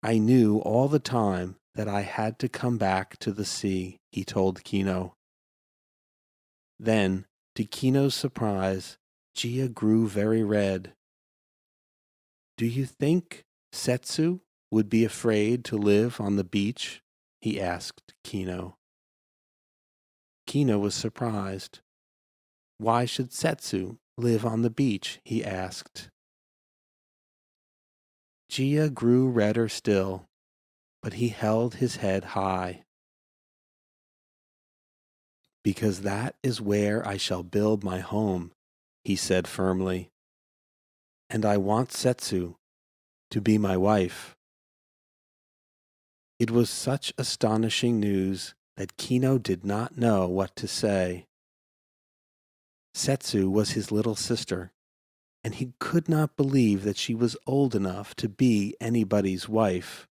"I knew all the time that I had to come back to the sea," he told Kino. Then, to Kino's surprise, Gia grew very red. "Do you think Setsu would be afraid to live on the beach?" he asked Kino. Kino was surprised. "Why should Setsu live on the beach?" he asked. Gia grew redder still, but he held his head high. "Because that is where I shall build my home," he said firmly. "And I want Setsu to be my wife." It was such astonishing news that Kino did not know what to say. Setsu was his little sister, and he could not believe that she was old enough to be anybody's wife.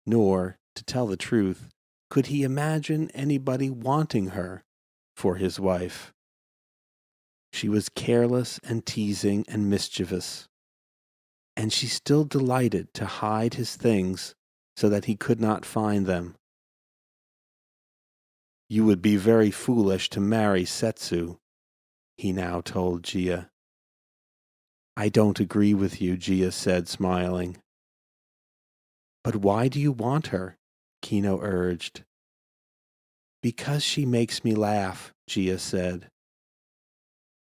Nor, to tell the truth, could he imagine anybody wanting her for his wife. She was careless and teasing and mischievous, and she still delighted to hide his things so that he could not find them. "You would be very foolish to marry Setsu," he now told Gia. "I don't agree with you," Gia said, smiling. "But why do you want her?" Kino urged. "Because she makes me laugh," Gia said.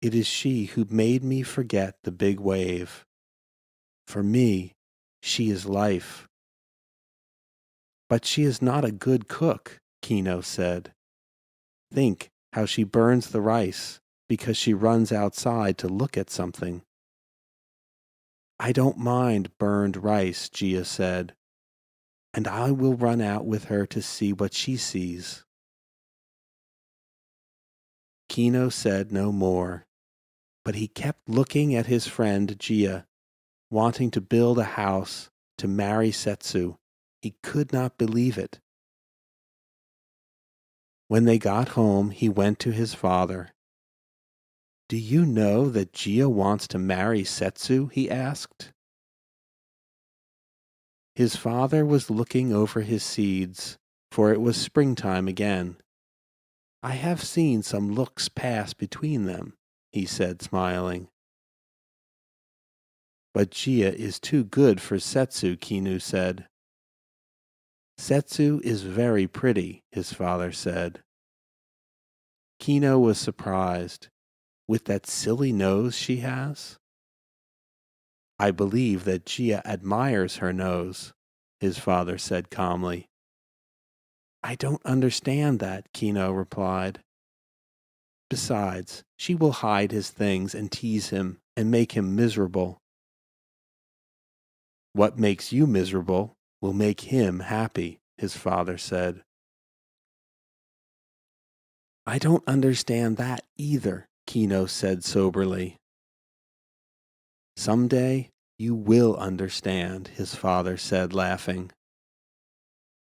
"It is she who made me forget the big wave. For me, she is life." "But she is not a good cook," Kino said. "Think how she burns the rice because she runs outside to look at something." "I don't mind burned rice," Gia said, "and I will run out with her to see what she sees." Kino said no more, but he kept looking at his friend Gia, wanting to build a house to marry Setsu. He could not believe it. When they got home, he went to his father. "Do you know that Gia wants to marry Setsu?" he asked. His father was looking over his seeds, for it was springtime again. "I have seen some looks pass between them," he said, smiling. "But Gia is too good for Setsu," Kinu said. "Setsu is very pretty," his father said. Kino was surprised. "With that silly nose she has?" "I believe that Gia admires her nose," his father said calmly. "I don't understand that," Kino replied. "Besides, she will hide his things and tease him and make him miserable." "What makes you miserable will make him happy," his father said. "I don't understand that either," Kino said soberly. "Someday you will understand," his father said, laughing.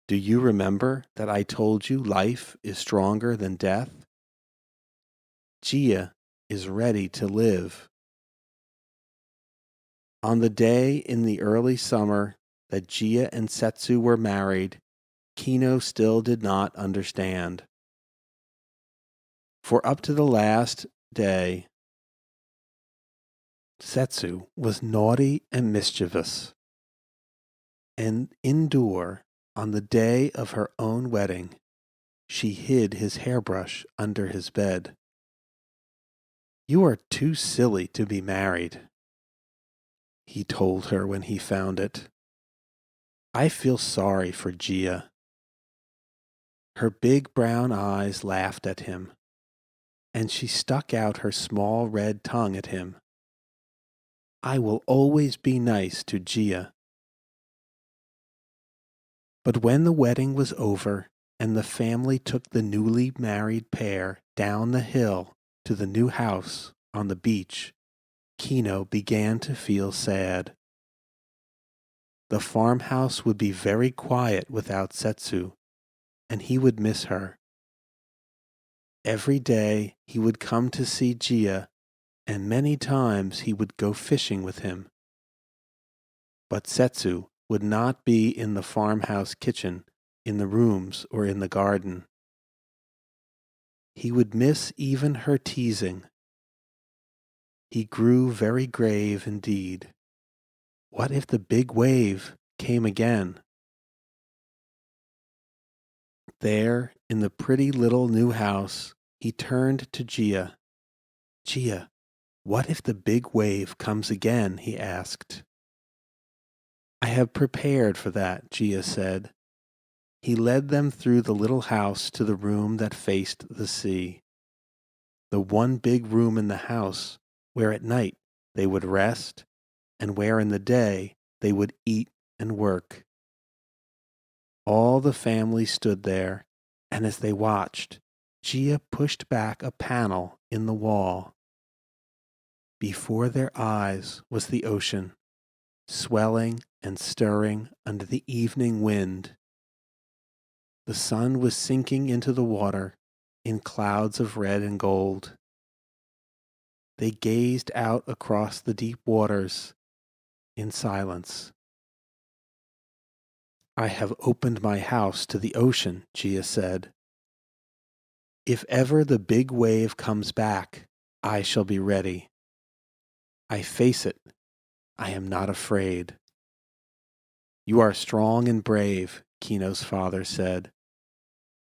"Do you remember that I told you life is stronger than death? Gia is ready to live." On the day in the early summer that Gia and Setsu were married, Kino still did not understand. For up to the last day, Setsu was naughty and mischievous, and indoor, on the day of her own wedding, she hid his hairbrush under his bed. "You are too silly to be married," he told her when he found it. "I feel sorry for Gia." Her big brown eyes laughed at him, and she stuck out her small red tongue at him. "I will always be nice to Gia." But when the wedding was over and the family took the newly married pair down the hill to the new house on the beach, Kino began to feel sad. The farmhouse would be very quiet without Setsu, and he would miss her. Every day he would come to see Gia, and many times he would go fishing with him. But Setsu would not be in the farmhouse kitchen, in the rooms, or in the garden. He would miss even her teasing. He grew very grave indeed. What if the big wave came again? There, in the pretty little new house, he turned to Gia. "Gia, what if the big wave comes again?" he asked. "I have prepared for that," Gia said. He led them through the little house to the room that faced the sea. The one big room in the house where at night they would rest and where in the day they would eat and work. All the family stood there, and as they watched, Gia pushed back a panel in the wall. Before their eyes was the ocean, swelling and stirring under the evening wind. The sun was sinking into the water in clouds of red and gold. They gazed out across the deep waters in silence. "I have opened my house to the ocean," Gia said. "If ever the big wave comes back, I shall be ready. I face it. I am not afraid." "You are strong and brave," Kino's father said.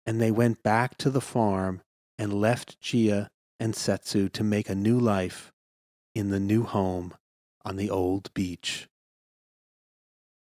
And they went back to the farm and left Gia and Setsu to make a new life in the new home on the old beach.